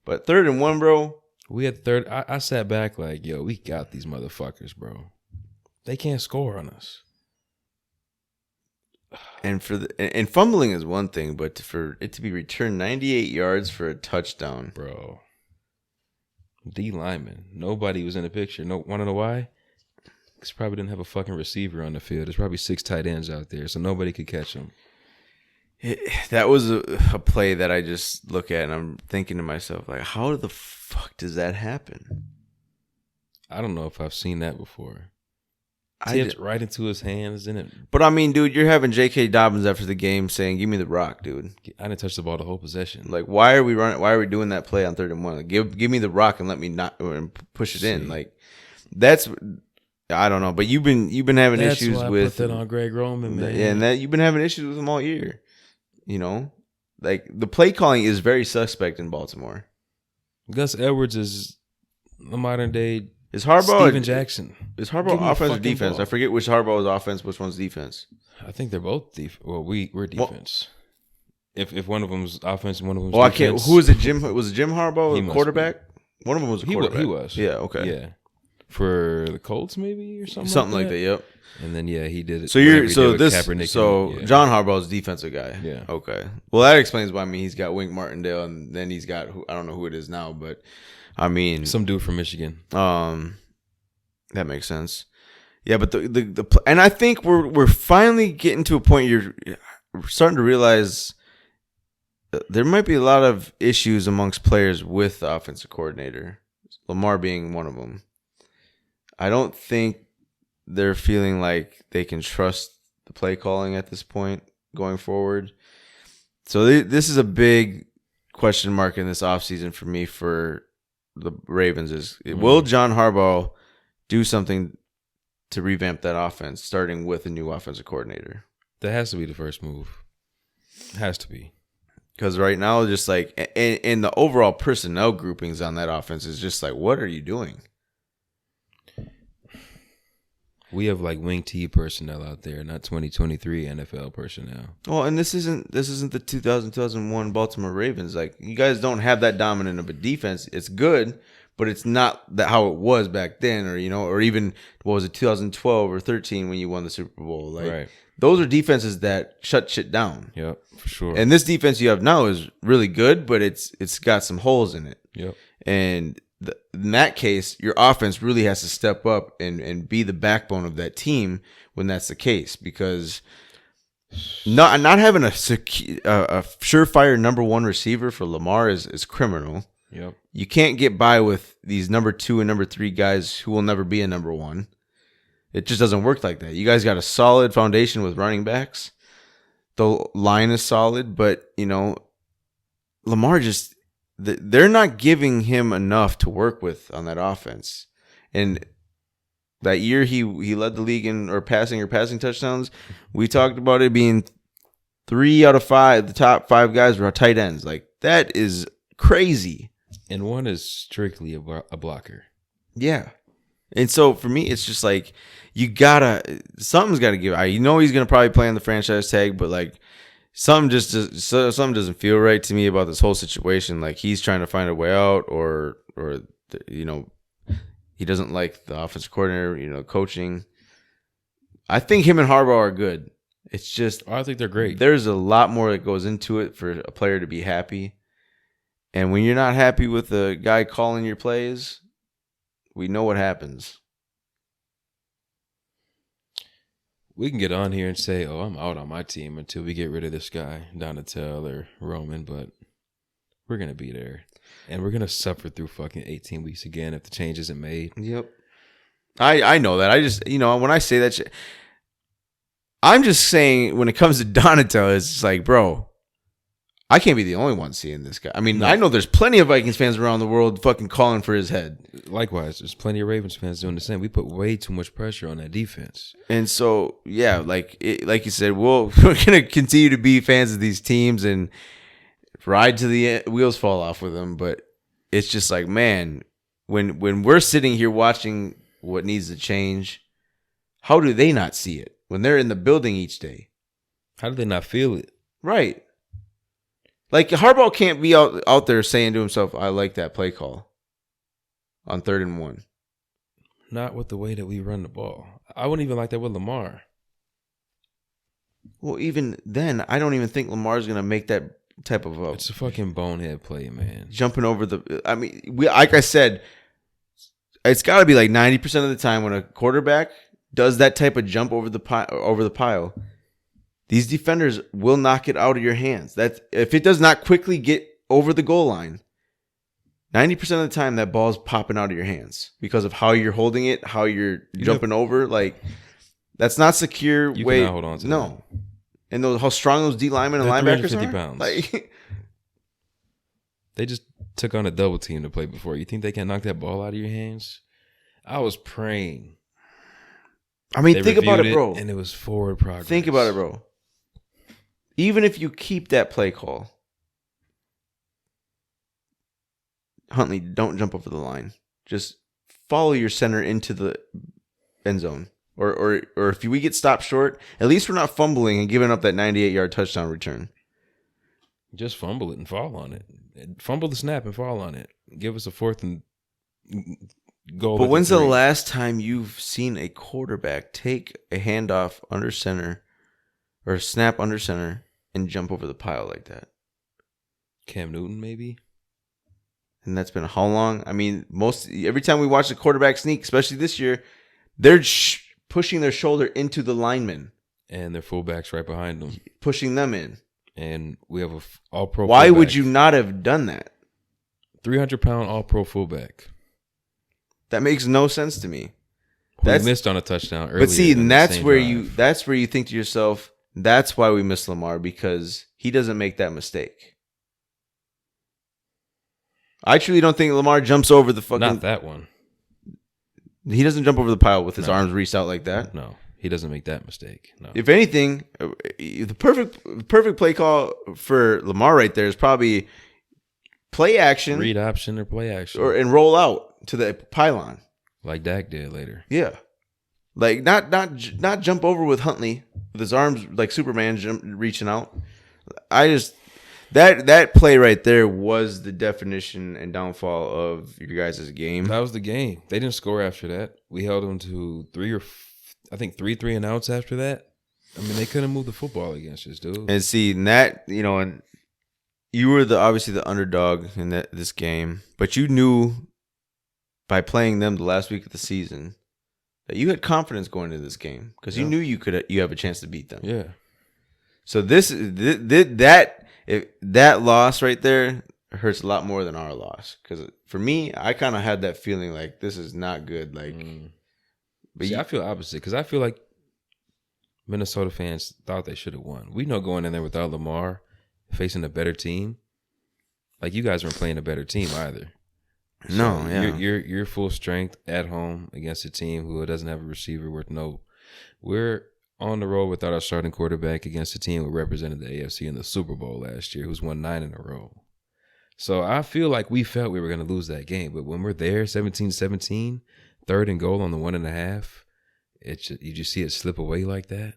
But 3rd and 1, bro. We had 3rd. I sat back like, yo, we got these motherfuckers, bro. They can't score on us. And fumbling is one thing, but for it to be returned 98 yards for a touchdown, bro. D lineman. Nobody was in the picture. No, want to know why? Because probably didn't have a fucking receiver on the field. There's probably 6 tight ends out there, so nobody could catch them. That was a play that I just look at and I'm thinking to myself, like, how the fuck does that happen? I don't know if I've seen that before. Tipped right into his hands, didn't it? But I mean, dude, you're having J.K. Dobbins after the game saying, "Give me the rock, dude." I didn't touch the ball the whole possession. Like, why are we running? Why are we doing that play on 3rd and 1? Like, give me the rock and let me not and push it in. Like, that's I don't know. But you've been having issues why with I put that on Greg Roman, man. Yeah, and that you've been having issues with him all year. You know, like the play calling is very suspect in Baltimore. Gus Edwards is the modern day. Is Harbaugh Steven Jackson? Is Harbaugh offense or defense? Ball. I forget which Harbaugh is offense, which one's defense. I think they're both Well, we're defense. Well, if one of them's offense and one of them's defense. I can't. Who is it? Was it Jim Harbaugh a quarterback? One of them was a quarterback. He was. Yeah. Okay. Yeah. For the Colts, maybe or something. Something like that. Yep. And then he did it. So John Harbaugh's defensive guy. Yeah. Okay. Well, that explains why. I mean, he's got Wink Martindale, and then he's got I don't know who it is now, but. I mean, some dude from Michigan. That makes sense. Yeah, but and I think we're finally getting to a point you're starting to realize there might be a lot of issues amongst players with the offensive coordinator, Lamar being one of them. I don't think they're feeling like they can trust the play calling at this point going forward. So this is a big question mark in this offseason for me for the Ravens will John Harbaugh do something to revamp that offense, starting with a new offensive coordinator? That has to be the first move. It has to be. Because right now, just like, and the overall personnel groupings on that offense is just like, what are you doing? We have like wing T personnel out there, not 2023 NFL personnel. Well, and this isn't the 2001 Baltimore Ravens. Like, you guys don't have that dominant of a defense. It's good, but it's not how it was back then, or even what was it, 2012 or 13 when you won the Super Bowl. Like, right. Those are defenses that shut shit down. Yep, for sure. And this defense you have now is really good, but it's got some holes in it. Yep. And in that case, your offense really has to step up and be the backbone of that team when that's the case, because not having a surefire number one receiver for Lamar is criminal. Yep. You can't get by with these number 2 and number 3 guys who will never be a number 1. It just doesn't work like that. You guys got a solid foundation with running backs. The line is solid, but Lamar just. They're not giving him enough to work with on that offense. And that year he led the league in passing touchdowns. We talked about it being 3 out of 5. The top 5 guys were tight ends. Like, that is crazy. And one is strictly a blocker. Yeah. And so for me, it's just like something's gotta give. He's gonna probably play on the franchise tag, but like something doesn't feel right to me about this whole situation. Like he's trying to find a way out, or he doesn't like the offensive coordinator, coaching. I think him and Harbaugh are good. It's just I think they're great. There's a lot more that goes into it for a player to be happy. And when you're not happy with the guy calling your plays, we know what happens. We can get on here and say, "Oh, I'm out on my team until we get rid of this guy, Donatel or Roman," but we're gonna be there, and we're gonna suffer through fucking 18 weeks again if the change isn't made. Yep. I know that. I just when I say that shit, I'm just saying when it comes to Donatel, it's just like, bro, I can't be the only one seeing this guy. I mean, no. I know there's plenty of Vikings fans around the world fucking calling for his head. Likewise, there's plenty of Ravens fans doing the same. We put way too much pressure on that defense. And so, yeah, like you said, we're going to continue to be fans of these teams and ride to the wheels fall off with them. But it's just like, man, when we're sitting here watching what needs to change, how do they not see it when they're in the building each day? How do they not feel it? Right. Like, Harbaugh can't be out there saying to himself, I like that play call on 3rd and 1. Not with the way that we run the ball. I wouldn't even like that with Lamar. Well, even then, I don't even think Lamar's going to make that type of it's a fucking bonehead play, man. Jumping over like I said, it's got to be like 90% of the time when a quarterback does that type of jump over the pile, these defenders will knock it out of your hands. If it does not quickly get over the goal line, 90% of the time that ball's popping out of your hands because of how you're holding it, how you're jumping over. Like, that's not secure. You cannot hold on to that. And how strong those D linemen and linebackers are. Pounds. Like, they just took on a double team to play before. You think they can knock that ball out of your hands? I was praying. I mean, think about it, bro. And it was forward progress. Think about it, bro. Even if you keep that play call, Huntley, don't jump over the line. Just follow your center into the end zone. Or if we get stopped short, at least we're not fumbling and giving up that 98-yard touchdown return. Just fumble it and fall on it. Fumble the snap and fall on it. Give us a 4th and goal. But when's the last time you've seen a quarterback take a handoff under center or a snap under center and jump over the pile like that? Cam Newton, maybe? And that's been how long? I mean, every time we watch the quarterback sneak, especially this year, they're pushing their shoulder into the lineman. And their fullbacks right behind them. Pushing them in. And we have a all-pro Why fullback. would you not have done that? 300-pound all-pro fullback. That makes no sense to me. We missed on a touchdown earlier. But see, and that's where you think to yourself, that's why we miss Lamar, because he doesn't make that mistake. I truly don't think Lamar jumps over the fucking... Not that one. He doesn't jump over the pile with his arms reached out like that. No, he doesn't make that mistake. No. If anything, the perfect play call for Lamar right there is probably play action, read option or play action, and roll out to the pylon like Dak did later. Yeah, like not jump over with Huntley with his arms like Superman reaching out. That play right there was the definition and downfall of your guys' game. That was the game. They didn't score after that. We held them to 3 and outs after that. I mean, they couldn't move the football against us, dude. And see, and you were obviously the underdog in this game, but you knew by playing them the last week of the season that you had confidence going into this game because you knew you have a chance to beat them. Yeah. So that loss right there hurts a lot more than our loss. Because for me, I kind of had that feeling like this is not good. Like, but see, I feel opposite because I feel like Minnesota fans thought they should have won. We know going in there without Lamar, facing a better team. Like, you guys weren't playing a better team either. No, yeah. You're full strength at home against a team who doesn't have a receiver worth no. We're on the road without our starting quarterback against a team who represented the AFC in the Super Bowl last year, who's won 9 in a row. So I feel like we felt we were going to lose that game. But when we're there, 17-17, 3rd and goal on the 1.5, you just see it slip away like that.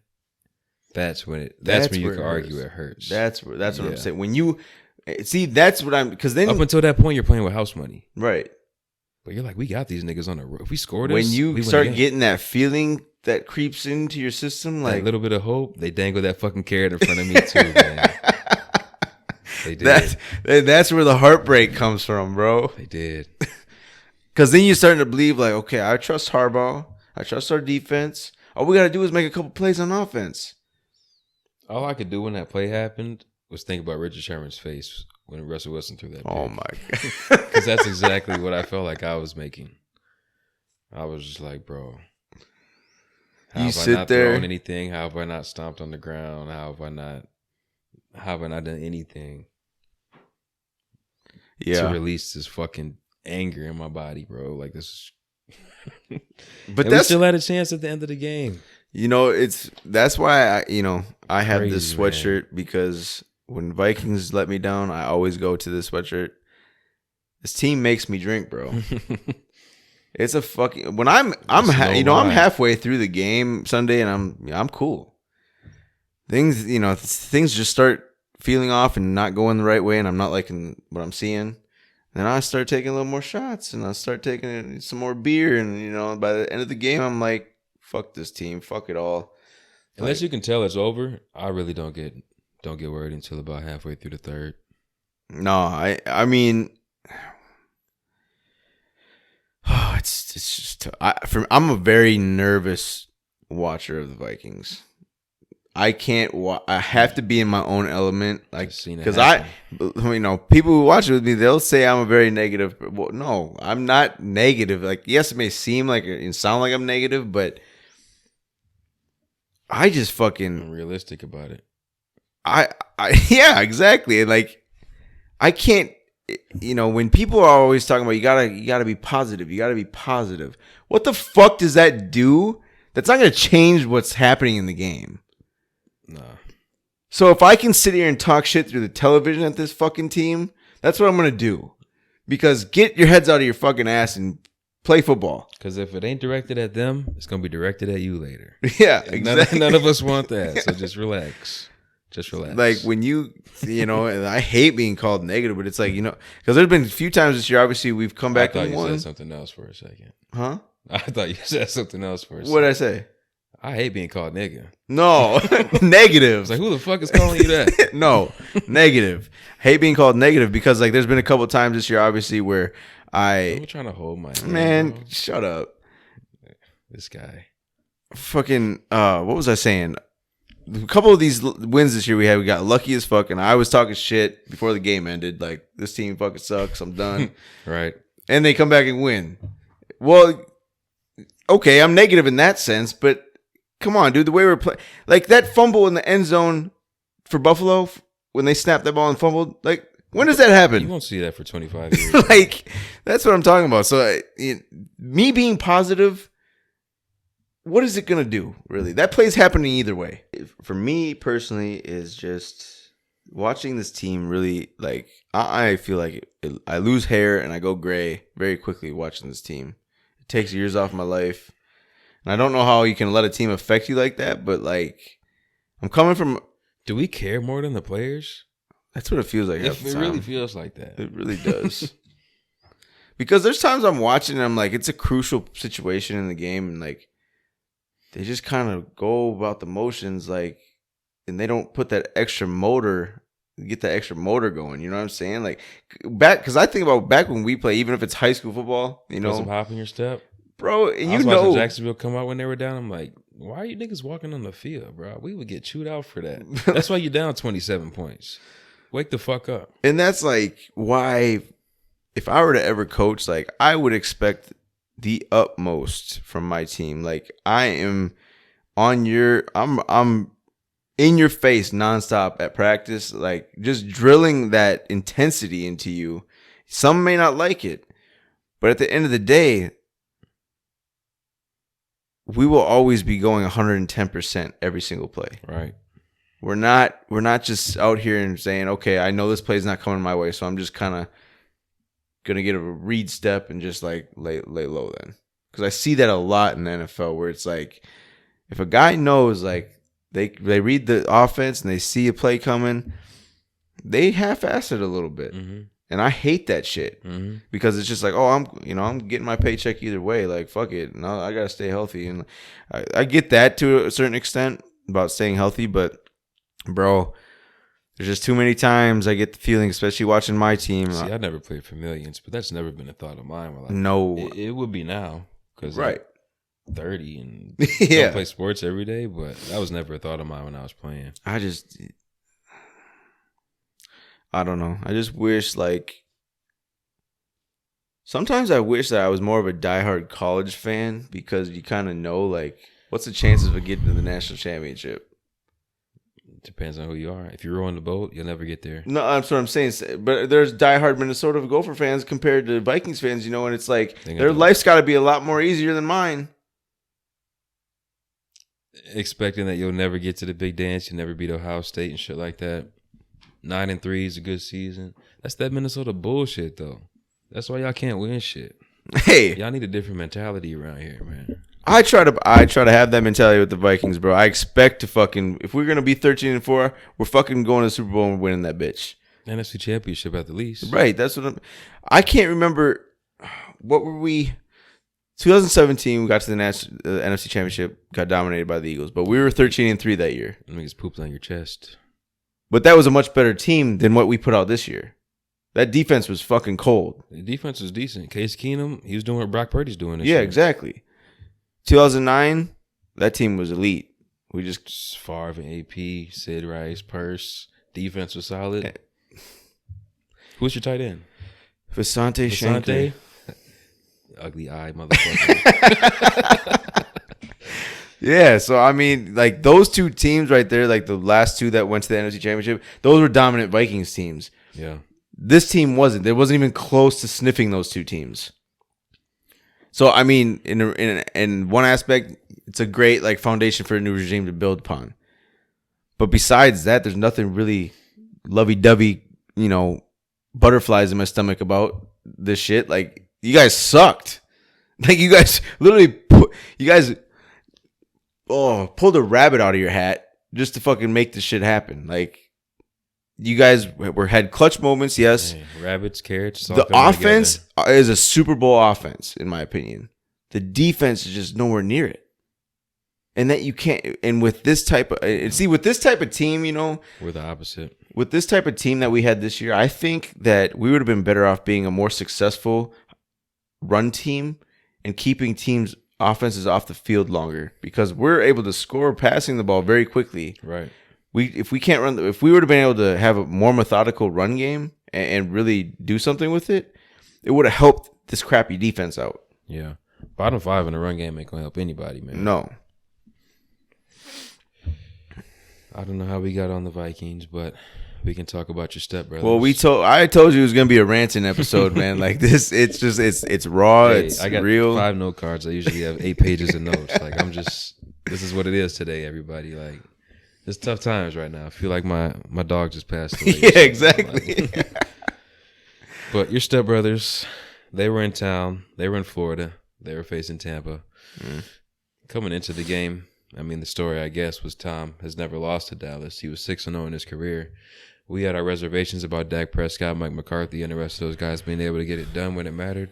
That's when you can argue it hurts. That's what I'm saying. When you see, that's what I'm, because then up until that point you're playing with house money, right? But you're like, we got these niggas on the road. If we score this, when you we start getting that feeling that creeps into your system, like that little bit of hope, they dangle that fucking carrot in front of me too, man. They did. That's where the heartbreak comes from, bro. They did. Because then you're starting to believe, like, okay, I trust Harbaugh. I trust our defense. All we got to do is make a couple plays on offense. All I could do when that play happened was think about Richard Sherman's face when Russell Wilson threw that. Oh, my God. Because that's exactly what I felt like I was making. I was just like, bro, how have I not thrown anything? How have I not stomped on the ground? How have I not done anything to release this fucking anger in my body, bro? Like, this is but we still had a chance at the end of the game. You know, that's why I have this sweatshirt, because when Vikings let me down, I always go to this sweatshirt. This team makes me drink, bro. It's a fucking, when I'm halfway through the game Sunday and I'm cool. Things just start feeling off and not going the right way, and I'm not liking what I'm seeing. Then I start taking a little more shots, and I start taking some more beer, and by the end of the game, I'm like, fuck this team, fuck it all. Unless you can tell it's over, I really don't get worried until about halfway through the 3rd. No, I mean, it's just I'm a very nervous watcher of the Vikings. I can't. I have to be in my own element, like, because people who watch it with me, they'll say I'm a very negative. Well, no, I'm not negative. Like, yes, it may seem like and sound like I'm negative, but I just fucking I'm realistic about it. Yeah, exactly. Like, I can't. When people are always talking about you gotta be positive. You gotta be positive. What the fuck does that do? That's not gonna change what's happening in the game. Nah. So if I can sit here and talk shit through the television at this fucking team, that's what I'm going to do. Because get your heads out of your fucking ass and play football. Because if it ain't directed at them, it's going to be directed at you later. Yeah, exactly. None of us want that. So just relax. Just relax. Like, when and I hate being called negative, but it's like, because there's been a few times this year, obviously, we've come back and won. I thought you said something else for a second. Huh? I thought you said something else for a second. What'd I say? I hate being called nigga. No, negative. It's like, who the fuck is calling you that? No, negative. Hate being called negative because, like, there's been a couple times this year, obviously, where I'm trying to hold my hand, man, bro. Shut up. This guy. Fucking, what was I saying? A couple of these wins this year we got lucky as fuck, and I was talking shit before the game ended. Like, this team fucking sucks. I'm done. Right. And they come back and win. Well, okay, I'm negative in that sense, but come on, dude. The way we're playing, like that fumble in the end zone for Buffalo when they snapped that ball and fumbled. Like, when does that happen? You won't see that for 25 years. Like, that's what I'm talking about. So, me being positive, what is it gonna do? Really, that play's happening either way. For me personally, is just watching this team. Really, like, I feel like I lose hair and I go gray very quickly watching this team. It takes years off my life. And I don't know how you can let a team affect you like that, but, like, I'm coming from. Do we care more than the players? That's what it feels like. It really feels like that. It really does. Because there's times I'm watching and I'm like, it's a crucial situation in the game, and, like, they just kind of go about the motions, like, and they don't put that extra motor, get that extra motor going. You know what I'm saying? Like, because I think about back when we play, even if it's high school football, Put some hop in your step. Bro, and I was watching Jacksonville come out when they were down. I'm like, why are you niggas walking on the field, bro? We would get chewed out for that. That's why you're down 27 points. Wake the fuck up. And that's, like, why if I were to ever coach, like, I would expect the utmost from my team. Like, I am I'm in your face nonstop at practice, like, just drilling that intensity into you. Some may not like it, but at the end of the day, we will always be going 110% every single play. Right. We're not just out here and saying, okay, I know this play's not coming my way, so I'm just kind of gonna get a read step and just, like, lay low then. because I see that a lot in the NFL where it's like if a guy knows like they read the offense and they see a play coming, they half-ass it a little bit. Mm-hmm. And I hate that shit because it's just like, oh, I'm getting my paycheck either way. Like, fuck it. No, I gotta stay healthy. And I get that to a certain extent about staying healthy, but bro, there's just too many times I get the feeling, especially watching my team. See, I never played for millions, but that's never been a thought of mine. Like, no, it would be now because right, 30 and yeah, don't play sports every day, but that was never a thought of mine when I was playing. I don't know. I just wish, like, sometimes I wish that I was more of a diehard college fan because you kind of know, like, what's the chances of getting to the national championship? Depends on who you are. If you're rowing the boat, you'll never get there. No, that's what I'm saying. But there's diehard Minnesota Gopher fans compared to Vikings fans, and it's like their life's got to be a lot more easier than mine. Expecting that you'll never get to the big dance, you'll never beat Ohio State and shit like that. 9-3 is a good season. That's that Minnesota bullshit, though. That's why y'all can't win shit. Hey, y'all need a different mentality around here, man. I try to have that mentality with the Vikings, bro. I expect to fucking, if we're gonna be 13-4, we're fucking going to the Super Bowl and winning that bitch. NFC Championship at the least. Right. That's what I can't remember. What were we? 2017, we got to the NFC Championship, got dominated by the Eagles, but we were 13-3 that year. Niggas pooped on your chest. But that was a much better team than what we put out this year. That defense was fucking cold. The defense was decent. Case Keenum, he was doing what Brock Purdy's doing this year. Yeah, exactly. 2009, that team was elite. We just Favre and AP, Sid Rice, Purse. Defense was solid. Who's your tight end? Visante Shankar. Ugly eye, motherfucker. Yeah, so I mean, like those two teams right there, like the last two that went to the NFC Championship, those were dominant Vikings teams. Yeah. This team wasn't. It wasn't even close to sniffing those two teams. So I mean, in one aspect, it's a great like foundation for a new regime to build upon. But besides that, there's nothing really lovey-dovey, butterflies in my stomach about this shit. Like you guys sucked. Like you guys literally pulled a rabbit out of your hat just to fucking make this shit happen. Like, you guys had clutch moments, yes. Hey, rabbits, carrots. The offense is a Super Bowl offense, in my opinion. The defense is just nowhere near it. And that you can't. And with this type of team, we're the opposite. With this type of team that we had this year, I think that we would have been better off being a more successful run team and keeping teams' offenses off the field longer because we're able to score passing the ball very quickly. Right. If we would have been able to have a more methodical run game and really do something with it, it would have helped this crappy defense out. Yeah. Bottom 5 in the run game ain't gonna help anybody, man. No. I don't know how we got on the Vikings, but we can talk about your stepbrothers. Well, I told you it was gonna be a ranting episode, man. Like this, it's raw, it's I got real. 5 note cards. I usually have 8 pages of notes. Like this is what it is today, everybody. Like it's tough times right now. I feel like my dog just passed away. Yeah, exactly. Like, but your stepbrothers, they were in town. They were in Florida. They were facing Tampa. Coming into the game, I mean, the story, I guess, was Tom has never lost to Dallas. He was 6-0 in his career. We had our reservations about Dak Prescott, Mike McCarthy, and the rest of those guys being able to get it done when it mattered.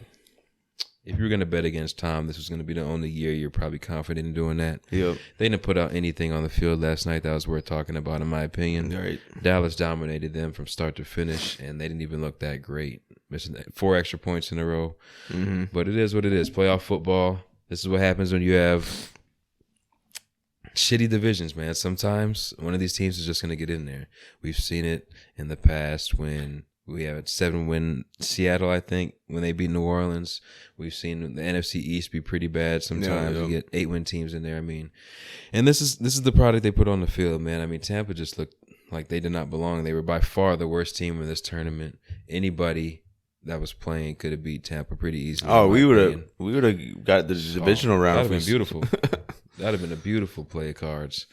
If you were going to bet against Tom, this was going to be the only year you're probably confident in doing that. Yep. They didn't put out anything on the field last night that was worth talking about, in my opinion. Right. Dallas dominated them from start to finish, and they didn't even look that great. Missing 4 extra points in a row. Mm-hmm. But it is what it is. Playoff football. This is what happens when you have shitty divisions, man. Sometimes one of these teams is just going to get in there. We've seen it in the past when we have a 7-win Seattle, I think, when they beat New Orleans. We've seen the NFC East be pretty bad sometimes. You get 8-win teams in there. I mean, and this is the product they put on the field, man. I mean, Tampa just looked like they did not belong. They were by far the worst team in this tournament. Anybody that was playing could have beat Tampa pretty easily. Oh, we would have got the divisional round. That would have been beautiful. That would have been a beautiful play of cards.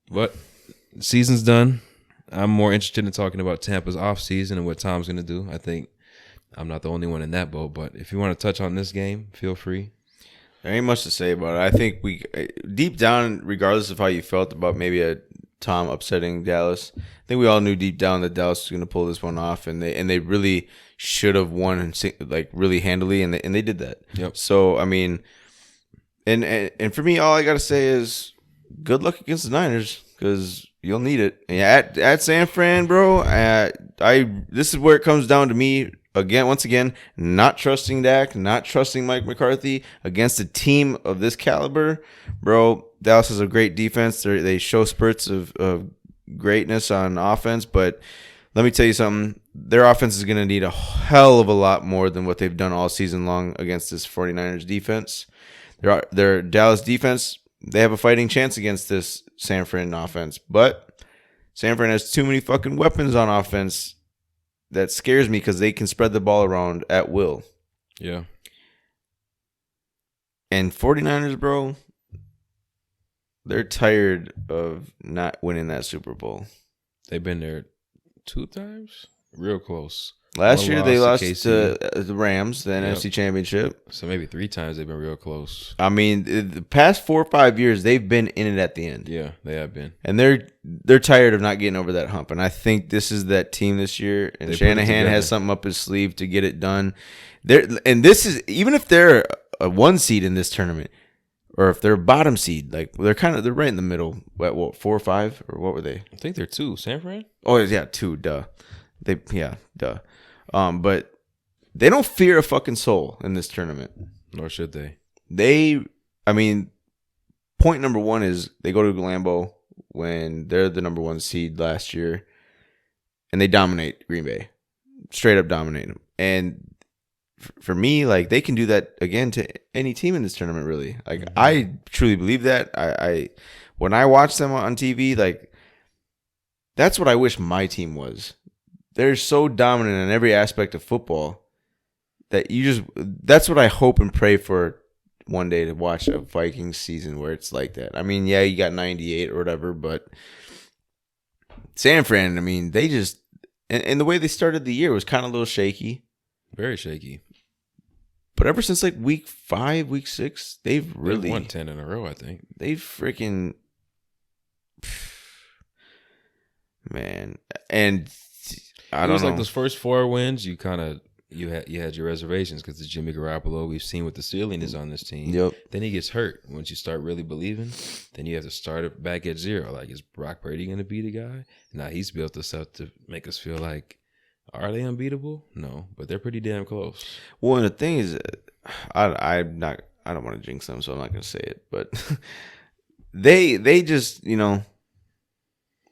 But season's done. I'm more interested in talking about Tampa's offseason and what Tom's going to do. I think I'm not the only one in that boat, but if you want to touch on this game, feel free. There ain't much to say about it. I think we deep down, regardless of how you felt about maybe a Tom upsetting Dallas, I think we all knew deep down that Dallas was going to pull this one off, and they really should have won like really handily, and they did that. Yep. So I mean, and for me, all I got to say is good luck against the Niners because you'll need it. And at San Fran, bro. This is where it comes down to me. Once again, not trusting Dak, not trusting Mike McCarthy against a team of this caliber, bro. Dallas has a great defense. They show spurts of greatness on offense, but let me tell you something. Their offense is going to need a hell of a lot more than what they've done all season long against this 49ers defense. Their Dallas defense, they have a fighting chance against this San Fran offense, but San Fran has too many fucking weapons on offense. That scares me because they can spread the ball around at will. Yeah. And 49ers, bro, they're tired of not winning that Super Bowl. They've been there 2 times. Real close. Last year they lost KC. to the Rams, the NFC Championship. So maybe 3 times they've been real close. I mean, the past 4 or 5 years they've been in it at the end. Yeah, they have been. And they're tired of not getting over that hump. And I think this is that team this year. And Shanahan has something up his sleeve to get it done. And this is even if they're a 1 seed in this tournament, or if they're a bottom seed, like they're right in the middle. What 4 or 5 or what were they? I think they're 2. San Fran? Oh yeah, 2. Duh. Duh. But they don't fear a fucking soul in this tournament. Nor should they. Point number 1 is they go to Lambeau when they're the number 1 seed last year, and they dominate Green Bay, straight up dominate them. And for me, like they can do that again to any team in this tournament. Really, like I truly believe that. I when I watch them on TV, like that's what I wish my team was. They're so dominant in every aspect of football that that's what I hope and pray for one day, to watch a Vikings season where it's like that. I mean, yeah, you got 98 or whatever, but San Fran, I mean, they just, and the way they started the year was kind of a little shaky. Very shaky. But ever since like week 5, week 6, they've won 10 in a row, I think. They've freaking, man. And I don't know. Like those first 4 wins, you kind of you had your reservations because it's Jimmy Garoppolo. We've seen what the ceiling is on this team. Yep. Then he gets hurt. Once you start really believing, then you have to start it back at 0. Like, is Brock Purdy going to be the guy? Now he's built this up to make us feel like, are they unbeatable? No, but they're pretty damn close. Well, and the thing is, I don't want to jinx them, so I'm not going to say it, but they just,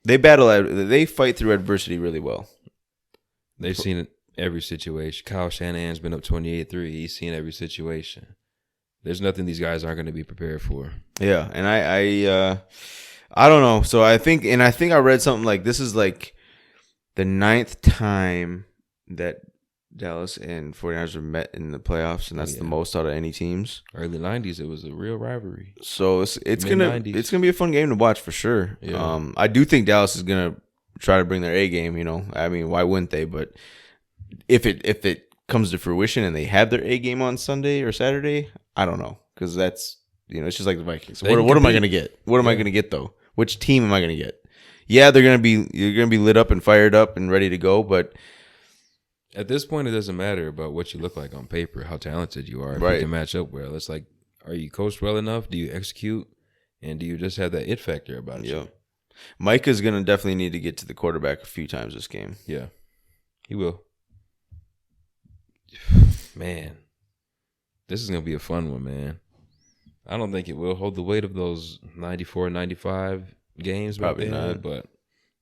they fight through adversity really well. They've seen it every situation. Kyle Shanahan's been up 28-3. He's seen every situation. There's nothing these guys aren't going to be prepared for. Yeah, and I don't know. So I think I read something like this is like the 9th time that Dallas and 49ers have met in the playoffs, and that's the most out of any teams. Early 90s, it was a real rivalry. So it's gonna be a fun game to watch for sure. Yeah. I do think Dallas is gonna try to bring their A game. I mean, why wouldn't they? But if it comes to fruition and they have their A game on Sunday or Saturday, I don't know, because that's it's just like the Vikings. So what am I gonna get? What am I gonna get though? Which team am I gonna get? Yeah, you're gonna be lit up and fired up and ready to go, but at this point, it doesn't matter about what you look like on paper, how talented you are. If right. You can match up well. It's like, are you coached well enough? Do you execute? And do you just have that it factor about you? Micah's going to definitely need to get to the quarterback a few times this game. Yeah, he will. Man, this is going to be a fun one, man. I don't think it will hold the weight of those 94, 95 games. Probably not. But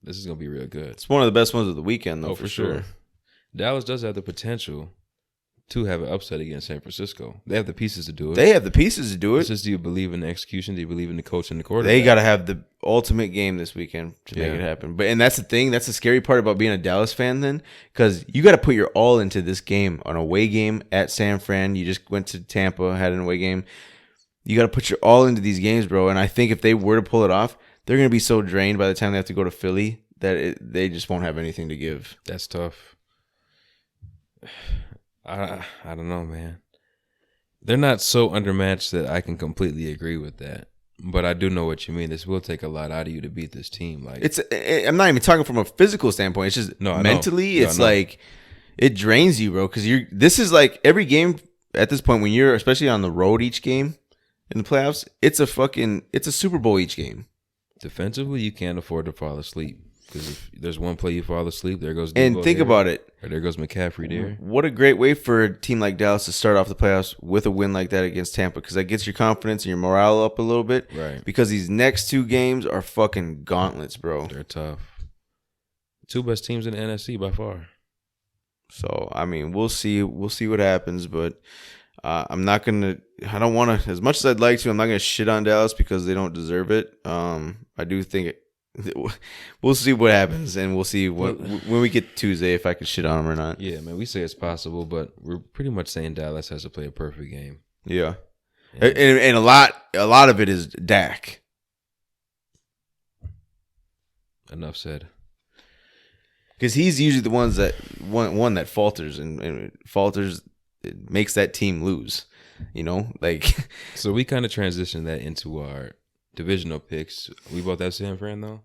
this is going to be real good. It's one of the best ones of the weekend, though, for sure. Dallas does have the potential to have an upset against San Francisco. They have the pieces to do it. It's just, do you believe in the execution? Do you believe in the coach and the quarterback? They got to have the ultimate game this weekend to make it happen. And that's the thing. That's the scary part about being a Dallas fan then, because you got to put your all into this game, an away game at San Fran. You just went to Tampa, had an away game. You got to put your all into these games, bro. And I think if they were to pull it off, they're going to be so drained by the time they have to go to Philly that they just won't have anything to give. That's tough. I don't know, man. They're not so undermatched that I can completely agree with that. But I do know what you mean. This will take a lot out of you to beat this team. Like I'm not even talking from a physical standpoint. It's just no, I know. mentally, No, I it's know. like it drains you, bro. Because this is like every game at this point when you're especially on the road each game in the playoffs. It's a Super Bowl each game. Defensively, you can't afford to fall asleep because if there's one play you fall asleep, there goes And Debo think there, about it. or there goes McCaffrey there. What a great way for a team like Dallas to start off the playoffs with a win like that against Tampa, because that gets your confidence and your morale up a little bit. Right. Because these next two games are fucking gauntlets, bro. They're tough. Two best teams in the NFC by far. So I mean, we'll see what happens, but I'm not gonna. I don't want to. As much as I'd like to, I'm not gonna shit on Dallas because they don't deserve it. I do think we'll see what happens, and we'll see when we get to Tuesday if I can shit on them or not. Yeah, man, we say it's possible, but we're pretty much saying Dallas has to play a perfect game. Yeah, and a lot of it is Dak. Enough said. Because he's usually the ones that one that falters and falters. It makes that team lose. You know, like. So we kind of transitioned that into our divisional picks. We both have San Fran though.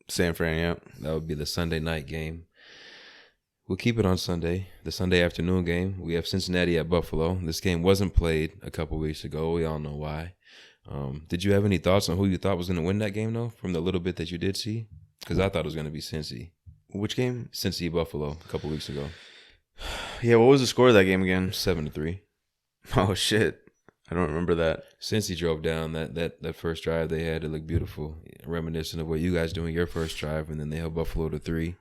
San Fran, yeah. That would be the Sunday night game. We'll keep it on Sunday, the Sunday afternoon game. We have Cincinnati at Buffalo. This game wasn't played a couple weeks ago. We all know why. Did you have any thoughts on who you thought was going to win that game, though, from the little bit that you did see? Because I thought it was going to be Cincy. Which game? Cincy Buffalo a couple weeks ago. Yeah, what was the score of that game again? 7-3. Oh, shit. I don't remember that. Cincy drove down that first drive they had. It looked beautiful, reminiscent of what you guys doing your first drive, and then they held Buffalo to 3.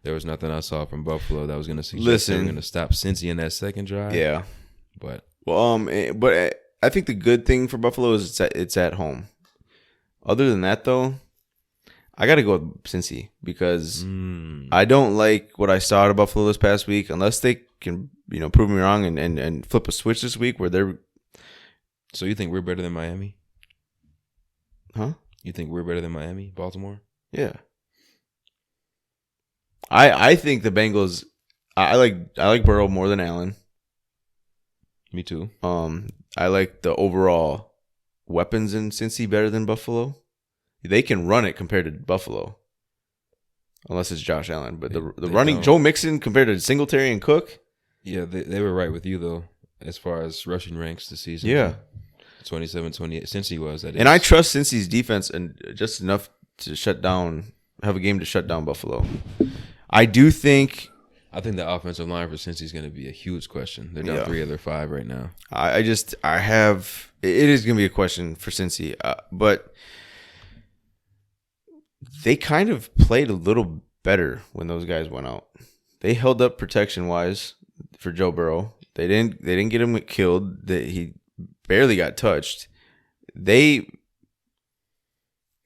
There was nothing I saw from Buffalo that was going to suggest they were going to stop Cincy in that second drive. Yeah, but I think the good thing for Buffalo is it's at home. Other than that, though, I got to go with Cincy because I don't like what I saw out of Buffalo this past week. Unless they can, prove me wrong and flip a switch this week where they're. So you think we're better than Miami? Huh? You think we're better than Miami, Baltimore? Yeah. I think the Bengals. I like Burrow more than Allen. Me too. I like the overall weapons in Cincy better than Buffalo. They can run it compared to Buffalo, unless it's Josh Allen. But the running don't. Joe Mixon compared to Singletary and Cook. Yeah, they were right with you though, as far as rushing ranks this season. Yeah, 27-28. Cincy was that. And I trust Cincy's defense and just enough to have a game to shut down Buffalo. I think the offensive line for Cincy is going to be a huge question. They're down 3 of their 5 right now. It is going to be a question for Cincy, but they kind of played a little better when those guys went out. They held up protection wise for Joe Burrow. They didn't get him killed. He barely got touched. He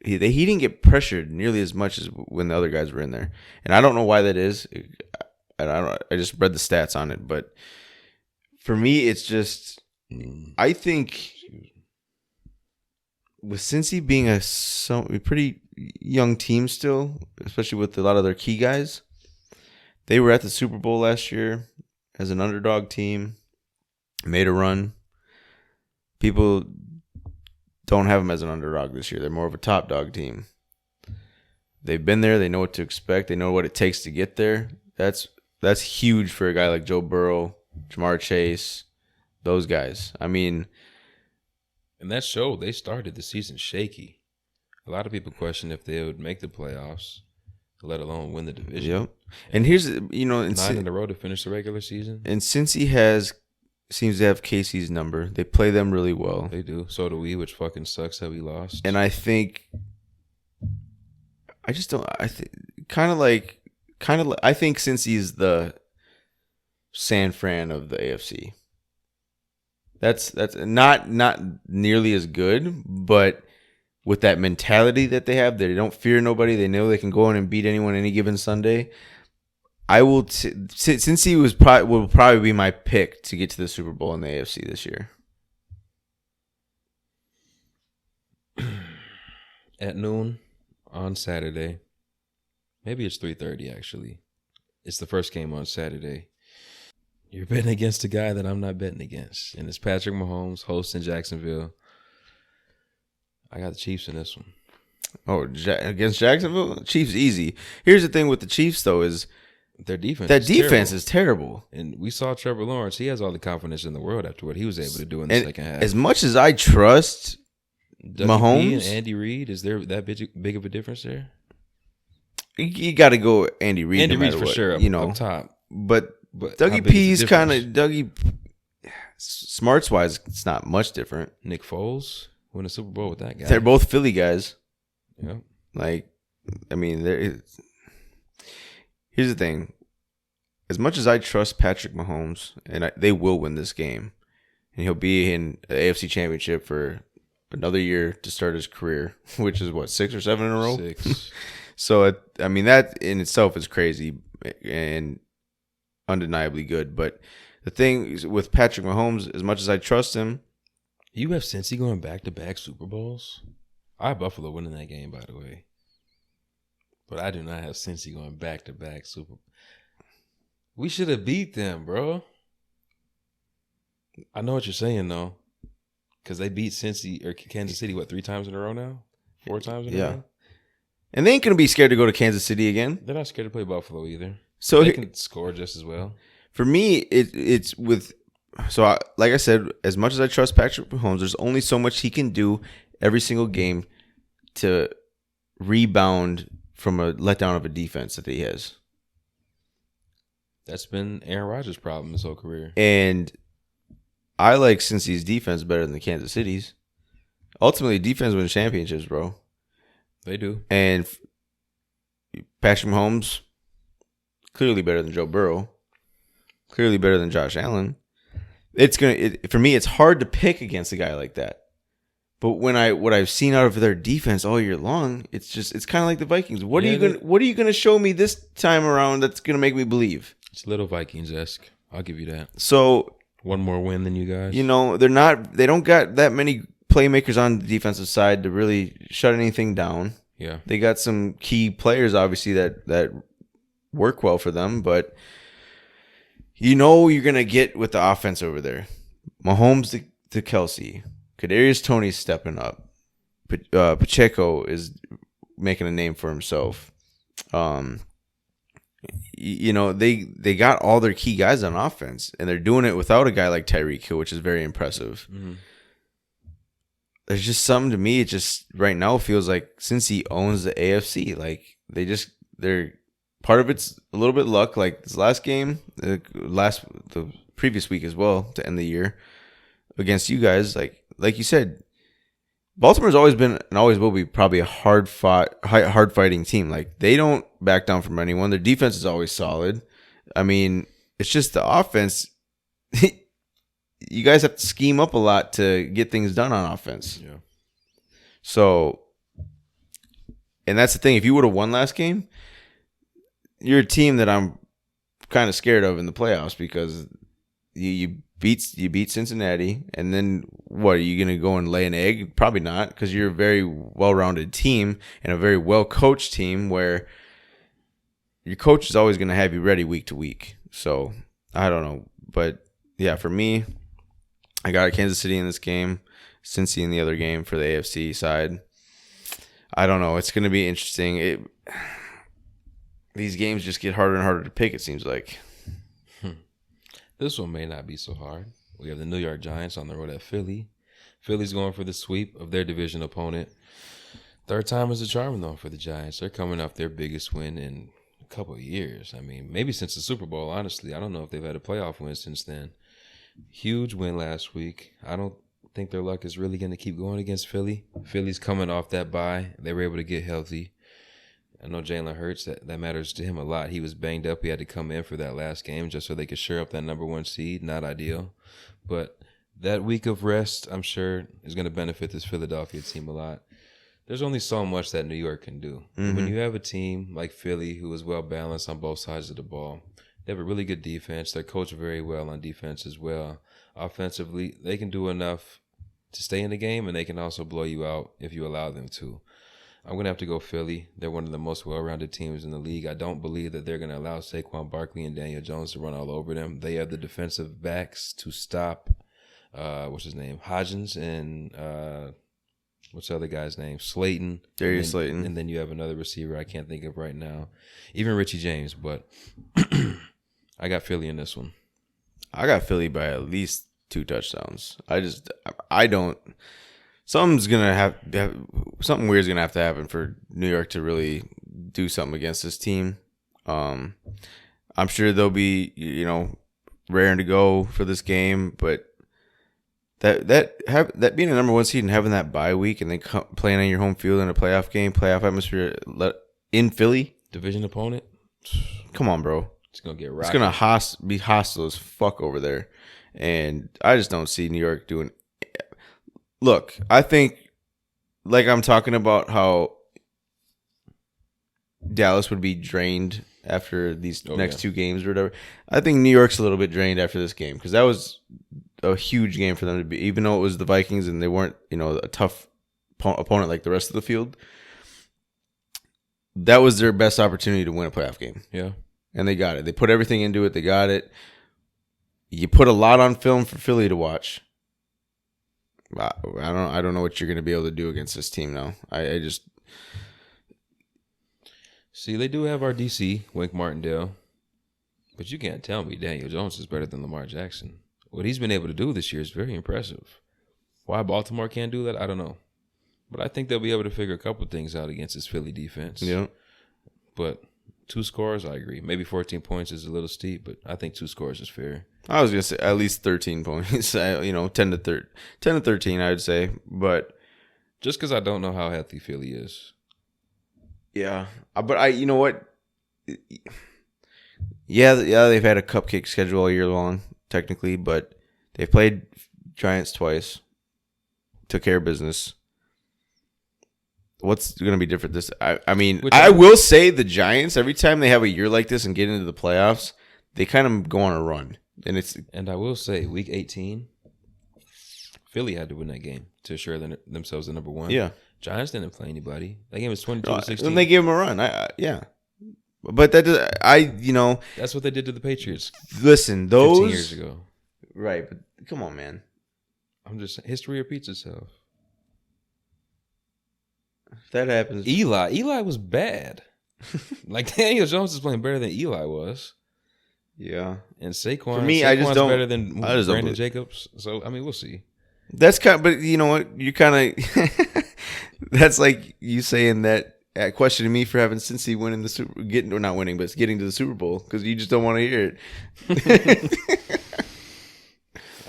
didn't get pressured nearly as much as when the other guys were in there, and I don't know why that is. I just read the stats on it, but for me, it's just I think with Cincy being a pretty young team still, especially with a lot of their key guys, they were at the Super Bowl last year as an underdog team, made a run. People don't have them as an underdog this year. They're more of a top dog team. They've been there. They know what to expect. They know what it takes to get there. That's huge for a guy like Joe Burrow, Jamar Chase, those guys. I mean, and that showed. They started the season shaky. A lot of people question if they would make the playoffs, let alone win the division. Yep. And here's 9 in a row to finish the regular season. And since he seems to have Casey's number, they play them really well. They do. So do we, which fucking sucks that we lost. And I think Cincy is the San Fran of the AFC. That's not nearly as good, but with that mentality that they have, they don't fear nobody. They know they can go in and beat anyone any given Sunday. Cincy will probably be my pick to get to the Super Bowl in the AFC this year. At noon on Saturday, maybe it's 3:30 actually. It's the first game on Saturday. You're betting against a guy that I'm not betting against, and it's Patrick Mahomes hosting Jacksonville. I got the Chiefs in this one. Oh, against Jacksonville? Chiefs easy. Here's the thing with the Chiefs, though, is their defense. That defense is terrible. And we saw Trevor Lawrence. He has all the confidence in the world after what he was able to do in the second half. As much as I trust Mahomes and Andy Reid, is there that big of a difference there? You got to go Andy Reid. Andy Reid's for sure, up top. But Dougie P's kind of smarts wise, it's not much different. Nick Foles won a Super Bowl with that guy. They're both Philly guys. Yeah. Like, I mean, here's the thing. As much as I trust Patrick Mahomes, and they will win this game, and he'll be in the AFC Championship for another year to start his career, which is what, 6 or 7 in a row? 6. So, I mean, that in itself is crazy and undeniably good. But the thing is with Patrick Mahomes, as much as I trust him, you have Cincy going back-to-back Super Bowls? I have Buffalo winning that game, by the way. But I do not have Cincy going back-to-back Super Bowls. We should have beat them, bro. I know what you're saying, though. Because they beat Cincy or Kansas City, 3 times in a row now? 4 times in a row? And they ain't going to be scared to go to Kansas City again. They're not scared to play Buffalo either. So they can score just as well. For me, it's with... So, like I said, as much as I trust Patrick Mahomes, there's only so much he can do every single game to rebound from a letdown of a defense that he has. That's been Aaron Rodgers' problem his whole career. And I like Cincy's defense better than the Kansas City's. Ultimately, defense wins championships, bro. They do. And Patrick Mahomes, clearly better than Joe Burrow. Clearly better than Josh Allen. For me, it's hard to pick against a guy like that. But what I've seen out of their defense all year long, it's kind of like the Vikings. What are you gonna show me this time around that's gonna make me believe? It's a little Vikings-esque. I'll give you that. So one more win than you guys. They don't got that many playmakers on the defensive side to really shut anything down. Yeah. They got some key players obviously that work well for them, but you're gonna get with the offense over there. Mahomes to Kelsey. Kadarius Toney's stepping up. Pacheco is making a name for himself. They got all their key guys on offense, and they're doing it without a guy like Tyreek Hill, which is very impressive. Mm-hmm. There's just something to me. It just right now feels like since he owns the AFC, like they're part of it's a little bit luck. Like this last game, the previous week as well to end the year against you guys, like you said, Baltimore's always been and always will be probably a hard fighting team. Like they don't back down from anyone. Their defense is always solid. I mean, it's just the offense. You guys have to scheme up a lot to get things done on offense. Yeah. So, and that's the thing. If you would have won last game, you're a team that I'm kind of scared of in the playoffs because you beat Cincinnati, and then what, are you going to go and lay an egg? Probably not, because you're a very well-rounded team and a very well-coached team where your coach is always going to have you ready week to week. So, I don't know. But, yeah, for me, I got Kansas City in this game, Cincy in the other game for the AFC side. I don't know. It's going to be interesting. These games just get harder and harder to pick, it seems like. This one may not be so hard. We have the New York Giants on the road at Philly. Philly's going for the sweep of their division opponent. Third time is a charm, though, for the Giants. They're coming off their biggest win in a couple of years. I mean, maybe since the Super Bowl, honestly. I don't know if they've had a playoff win since then. Huge win last week. I don't think their luck is really going to keep going against Philly. Philly's coming off that bye. They were able to get healthy. I know Jalen Hurts, that matters to him a lot. He was banged up. He had to come in for that last game just so they could shore up that number 1 seed. Not ideal. But that week of rest, I'm sure, is going to benefit this Philadelphia team a lot. There's only so much that New York can do. Mm-hmm. When you have a team like Philly who is well-balanced on both sides of the ball, they have a really good defense. They're coached very well on defense as well. Offensively, they can do enough to stay in the game, and they can also blow you out if you allow them to. I'm going to have to go Philly. They're one of the most well-rounded teams in the league. I don't believe that they're going to allow Saquon Barkley and Daniel Jones to run all over them. They have the defensive backs to stop, what's his name, Hodgins and what's the other guy's name? Slayton. Darius Slayton. And then you have another receiver I can't think of right now. Even Richie James, but I got Philly in this one. I got Philly by at least 2 touchdowns. I don't. Something weird's gonna have to happen for New York to really do something against this team. I'm sure they'll be, raring to go for this game, but that being a number 1 seed and having that bye week and then playing on your home field in a playoff game, playoff atmosphere in Philly, division opponent. Come on, bro. It's gonna get rocked. It's gonna be hostile as fuck over there, and I just don't see New York doing. Look, I think, like I'm talking about how Dallas would be drained after these next 2 games or whatever. I think New York's a little bit drained after this game because that was a huge game for them to be, even though it was the Vikings and they weren't, a tough opponent like the rest of the field. That was their best opportunity to win a playoff game. Yeah. And they got it. They put everything into it. They got it. You put a lot on film for Philly to watch. I don't know what you're going to be able to do against this team now. I just see they do have our DC Wink Martindale, but you can't tell me Daniel Jones is better than Lamar Jackson. What he's been able to do this year is very impressive. Why Baltimore can't do that, I don't know. But I think they'll be able to figure a couple things out against this Philly defense. Yeah. But 2 scores, I agree. Maybe 14 points is a little steep, but I think 2 scores is fair. I was gonna say at least 13 points. 10 to 13, I would say. But just because I don't know how healthy Philly is. Yeah, but you know what? Yeah, they've had a cupcake schedule all year long, technically, but they've played Giants twice. Took care of business. What's going to be different this? I will say the Giants, every time they have a year like this and get into the playoffs, they kind of go on a run. And I will say, week 18, Philly had to win that game to assure themselves the number 1. Yeah. Giants didn't play anybody. That game was 22-16. And they gave them a run. Yeah. But that's what they did to the Patriots. Listen, 15 years ago. Right, but come on, man. I'm just history repeats itself. That happens. Eli was bad. Like Daniel Jones is playing better than Eli was. Yeah, and Saquon. For me, I just don't. Better than Brandon Jacobs. So we'll see. That's but you know what? You kind of. That's like you saying that questioning me for having Cincy winning not winning, but getting to the Super Bowl because you just don't want to hear it.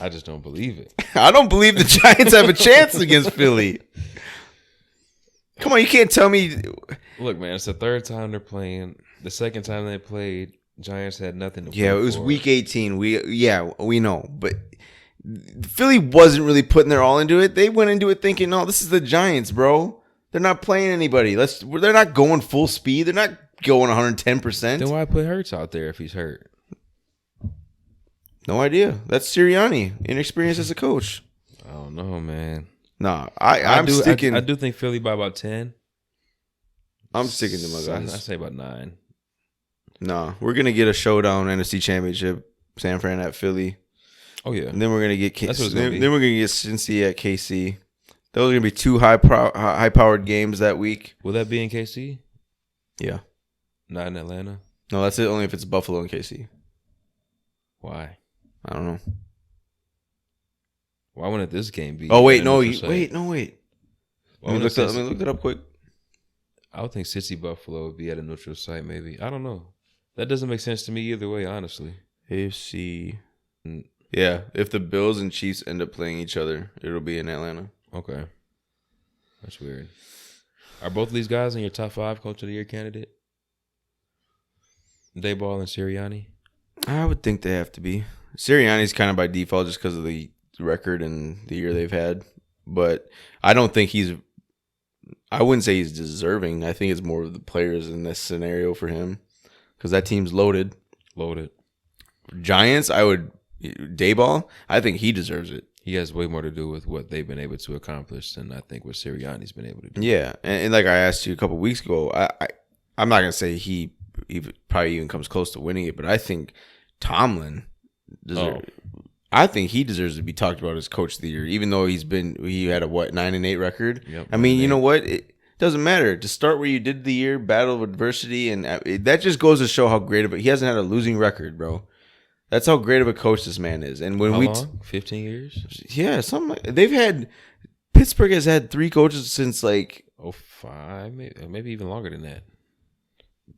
I just don't believe it. I don't believe the Giants have a chance against Philly. Come on, you can't tell me. Look, man, it's the 3rd time they're playing. The 2nd time they played, Giants had nothing to play it was week 18. We know, but Philly wasn't really putting their all into it. They went into it thinking, "No, this is the Giants, bro. They're not playing anybody. They're not going full speed. They're not going 110%." Then why put Hurts out there if he's hurt? No idea. That's Sirianni, inexperienced as a coach. I don't know, man. Nah, I'm sticking. I do think Philly by about 10. I'm sticking to my guys. I say about 9. Nah, we're gonna get a showdown NFC Championship. San Fran at Philly. Oh yeah, and then we're gonna get then we're gonna get Cincy at KC. Those are gonna be 2 high-powered games that week. Will that be in KC? Yeah, not in Atlanta. No, that's it. Only if it's Buffalo and KC. Why? I don't know. Why wouldn't this game be? Oh wait, no, wait. Let me look it up quick. I would think Cincy Buffalo would be at a neutral site. Maybe, I don't know. That doesn't make sense to me either way, honestly. AFC. Yeah, if the Bills and Chiefs end up playing each other, it'll be in Atlanta. Okay, that's weird. Are both of these guys in your top 5 Coach of the Year candidate? Dayball and Sirianni? I would think they have to be. Sirianni's kind of by default just because of the record and the year they've had. But I don't think I wouldn't say he's deserving. I think it's more of the players in this scenario for him because that team's loaded. Loaded. Giants, Dayball, I think he deserves it. He has way more to do with what they've been able to accomplish than I think what Sirianni's been able to do. Yeah, and like I asked you a couple weeks ago, I'm not gonna say he probably even comes close to winning it, but I think Tomlin deserves. I think he deserves to be talked about as coach of the year, even though he had a 9-8 record. Yep, I mean, you know what? It doesn't matter to start where you did the year, battle of adversity, and that just goes to show how great of he hasn't had a losing record, bro. That's how great of a coach this man is. And when how long? 15 years? Yeah, they've had Pittsburgh has had 3 coaches since like 05, maybe even longer than that.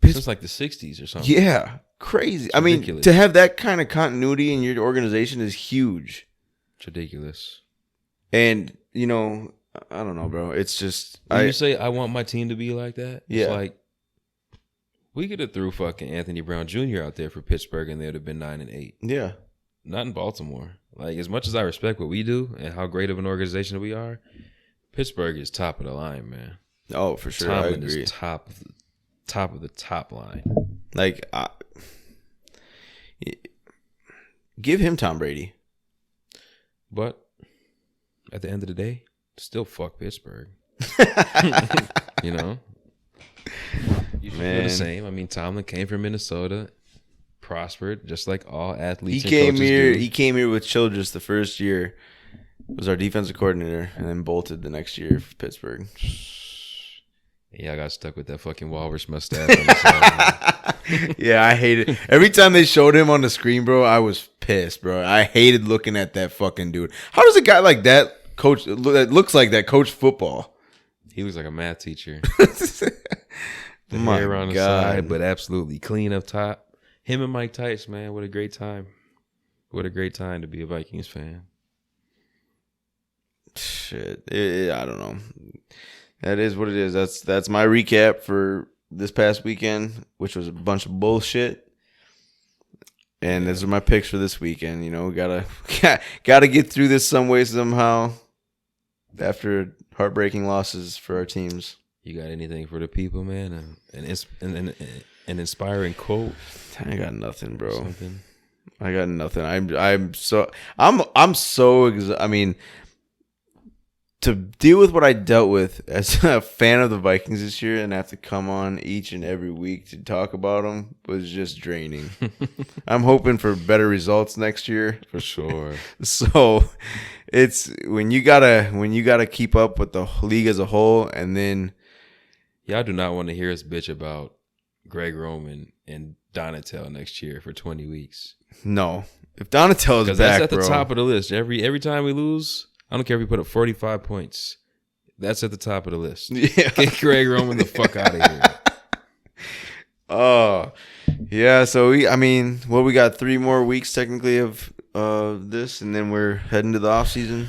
Since like the 60s or something. Yeah, crazy. I mean, to have that kind of continuity in your organization is huge. It's ridiculous. And, you know, I don't know, bro. It's just when you say I want my team to be like that, yeah. It's like we could have threw fucking Anthony Brown Jr. out there for Pittsburgh and they would have been 9-8. Yeah. Not in Baltimore. Like, as much as I respect what we do and how great of an organization we are, Pittsburgh is top of the line, man. Oh, for sure. Tomlin I agree. is top of the top line. Like, give him Tom Brady. But at the end of the day, still fuck Pittsburgh. You know? You should feel the same. I mean, Tomlin came from Minnesota, prospered, just like all athletes. He came here with Childress the first year. Was our defensive coordinator, and then bolted the next year for Pittsburgh. Yeah, I got stuck with that fucking walrus mustache on the side. Yeah, I hate it. Every time they showed him on the screen, bro, I was pissed, bro. I hated looking at that fucking dude. How does a guy like that that looks like that coach football? He looks like a math teacher. The My hair on the God. side, but absolutely clean up top. Him and Mike Tice, man, what a great time. What a great time to be a Vikings fan. Shit, I don't know. That is what it is. That's my recap for this past weekend, which was a bunch of bullshit. And those are my picks for this weekend. You know, gotta get through this some way somehow. After heartbreaking losses for our teams. You got anything for the people, man? An inspiring quote? I got nothing, bro. Something? I got nothing. I'm so I mean, to deal with what I dealt with as a fan of the Vikings this year and have to come on each and every week to talk about them was just draining. I'm hoping for better results next year. For sure. So it's when you gotta keep up with the league as a whole, and then y'all do not want to hear us bitch about Greg Roman and Donatel next year for 20 weeks. No. If Donatel is back, that's at the bro, top of the list. Every time we lose, I don't care if we put up 45 points. That's at the top of the list. Yeah. Get Greg Roman the fuck out of here. Oh, yeah. So we got 3 more weeks technically of this, and then we're heading to the off season.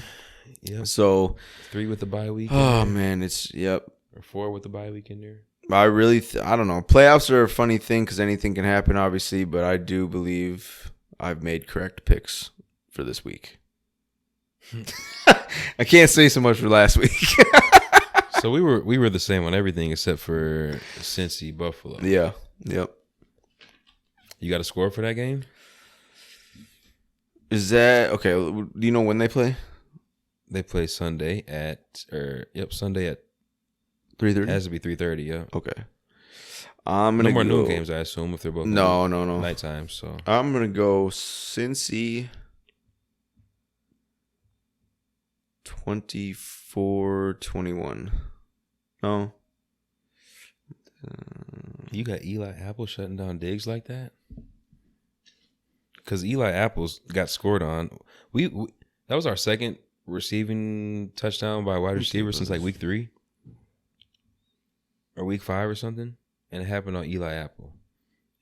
Yep. So 3 with the bye week. Oh man, yep. Or 4 with the bye week in there. I really, I don't know. Playoffs are a funny thing because anything can happen, obviously. But I do believe I've made correct picks for this week. I can't say so much for last week. So we were the same on everything except for Cincy Buffalo. Yeah. Yep. You got a score for that game? Is that okay? Do you know when they play? They play Sunday Sunday at 3:30. Has to be 3:30. Yeah. Okay. I'm gonna no more noon games, I assume, if they're both no nighttime. So I'm gonna go Cincy 24-21. No. You got Eli Apple shutting down Diggs like that? Because Eli Apple's got scored on. We that was our second receiving touchdown by a wide receiver since like week 3 or week 5 or something, and it happened on Eli Apple.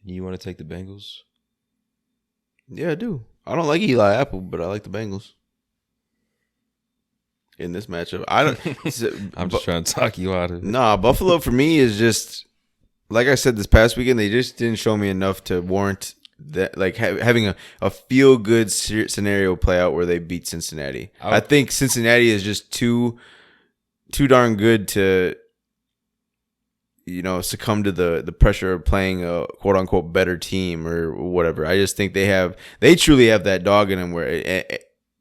You want to take the Bengals? Yeah, I do. I don't like Eli Apple, but I like the Bengals in this matchup. I'm just trying to talk you out of it. Nah, Buffalo for me is just like I said this past weekend. They just didn't show me enough to warrant that, like having a feel good scenario play out where they beat Cincinnati. I think Cincinnati is just too darn good to, you know, succumb to the pressure of playing a quote unquote better team or whatever. I just think they truly have that dog in them where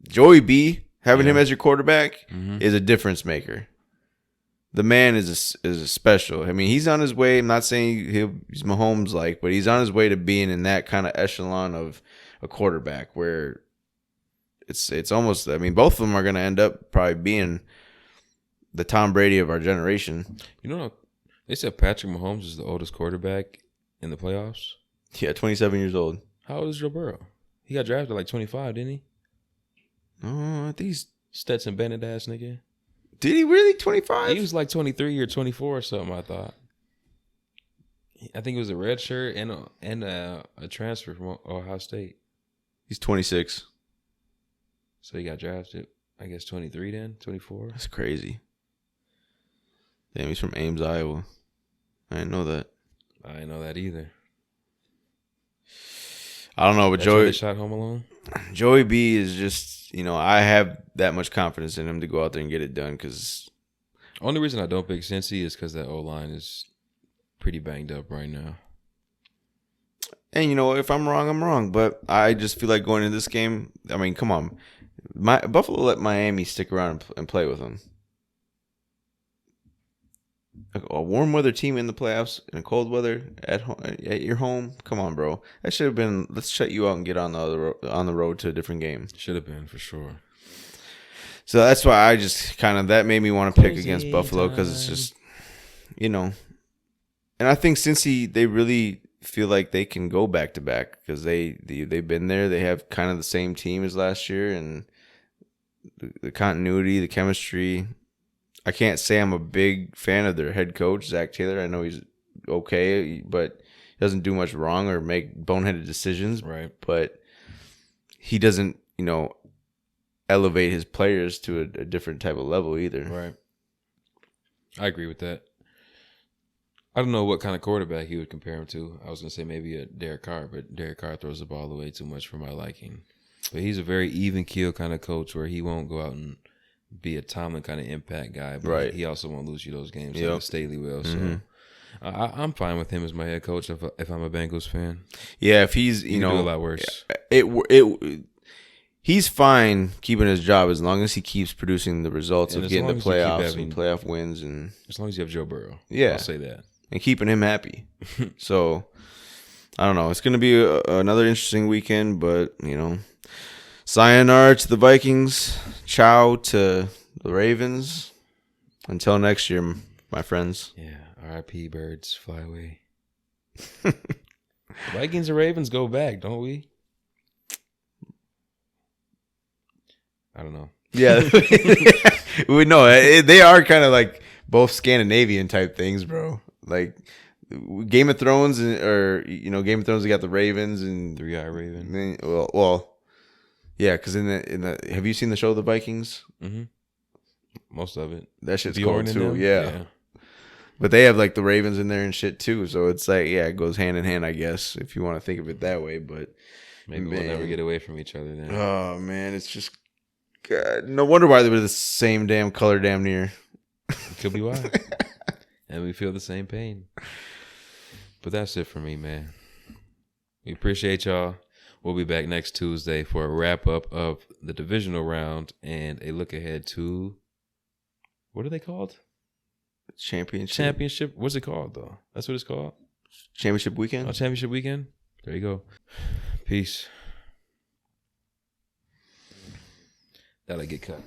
Joey B Having him as your quarterback Mm-hmm. is a difference maker. The man is a special. I mean, he's on his way. I'm not saying he's Mahomes like, but he's on his way to being in that kind of echelon of a quarterback where it's almost. I mean, both of them are going to end up probably being the Tom Brady of our generation. You know, they said Patrick Mahomes is the oldest quarterback in the playoffs. Yeah, 27 years old. How old is Joe Burrow? He got drafted like 25, didn't he? Oh, I think he's. Stetson Bennett ass nigga. Did he really 25? He was like 23 or 24 or something, I thought. I think it was a red shirt and a transfer from Ohio State. He's 26. So he got drafted, I guess 23 then, 24. That's crazy. Damn, he's from Ames, Iowa. I didn't know that. I didn't know that either. I don't know, but That's why Joey they shot Home Alone. Joey B is just, I have that much confidence in him to go out there and get it done because. Only reason I don't pick Cincy is because that O-line is pretty banged up right now. And if I'm wrong, I'm wrong. But I just feel like going into this game. I mean, come on, Buffalo let Miami stick around and play with them. A warm weather team in the playoffs in cold weather at home, at your home. Come on, bro. That should have been. Let's shut you out and get on the road to a different game. Should have been for sure. So that's why I just kind of that made me want to pick against Buffalo because it's just, And I think since they really feel like they can go back to back because they've been there. They have kind of the same team as last year and the continuity, the chemistry. I can't say I'm a big fan of their head coach, Zach Taylor. I know he's okay, but he doesn't do much wrong or make boneheaded decisions. Right. But he doesn't, elevate his players to a different type of level either. Right. I agree with that. I don't know what kind of quarterback he would compare him to. I was going to say maybe a Derek Carr, but Derek Carr throws the ball away too much for my liking. But he's a very even-keel kind of coach where he won't go out and be a Tomlin kind of impact guy, but right. he also won't lose you those games Yep. like Staley will. Mm-hmm. So I'm fine with him as my head coach if I'm a Bengals fan. Yeah, if he's He can do a lot worse. He's fine keeping his job as long as he keeps producing the results And of as getting the long as you keep playoffs having- and playoff wins and As long as you have Joe Burrow. Yeah. I'll say that. keeping him happy. So I don't know. It's going to be another interesting weekend, but sayonara to the Vikings, ciao to the Ravens. Until next year, my friends. Yeah. R.I.P. Birds, fly away. Vikings and Ravens go back, don't we? I don't know. Yeah, we know they are kind of like both Scandinavian type things, bro. Like Game of Thrones, Game of Thrones. They got the Ravens and Three-Eye Raven. then, well, yeah. Because in the have you seen the show The Vikings? Mm-hmm. Most of it. That shit's Bjorn cool in too. them? Yeah. But they have like the Ravens in there and shit too. So it's like, yeah, it goes hand in hand, I guess, if you want to think of it that way. But Maybe we'll never get away from each other then. oh man, it's just God, no wonder why they were the same damn color, damn near. Could be why. And we feel the same pain. But that's it for me, man. We appreciate y'all. We'll be back next Tuesday for a wrap-up of the divisional round and a look ahead to, what are they called? Championship. What's it called, though? That's what it's called? Championship weekend? Oh, championship weekend? There you go. Peace. That'll get cut.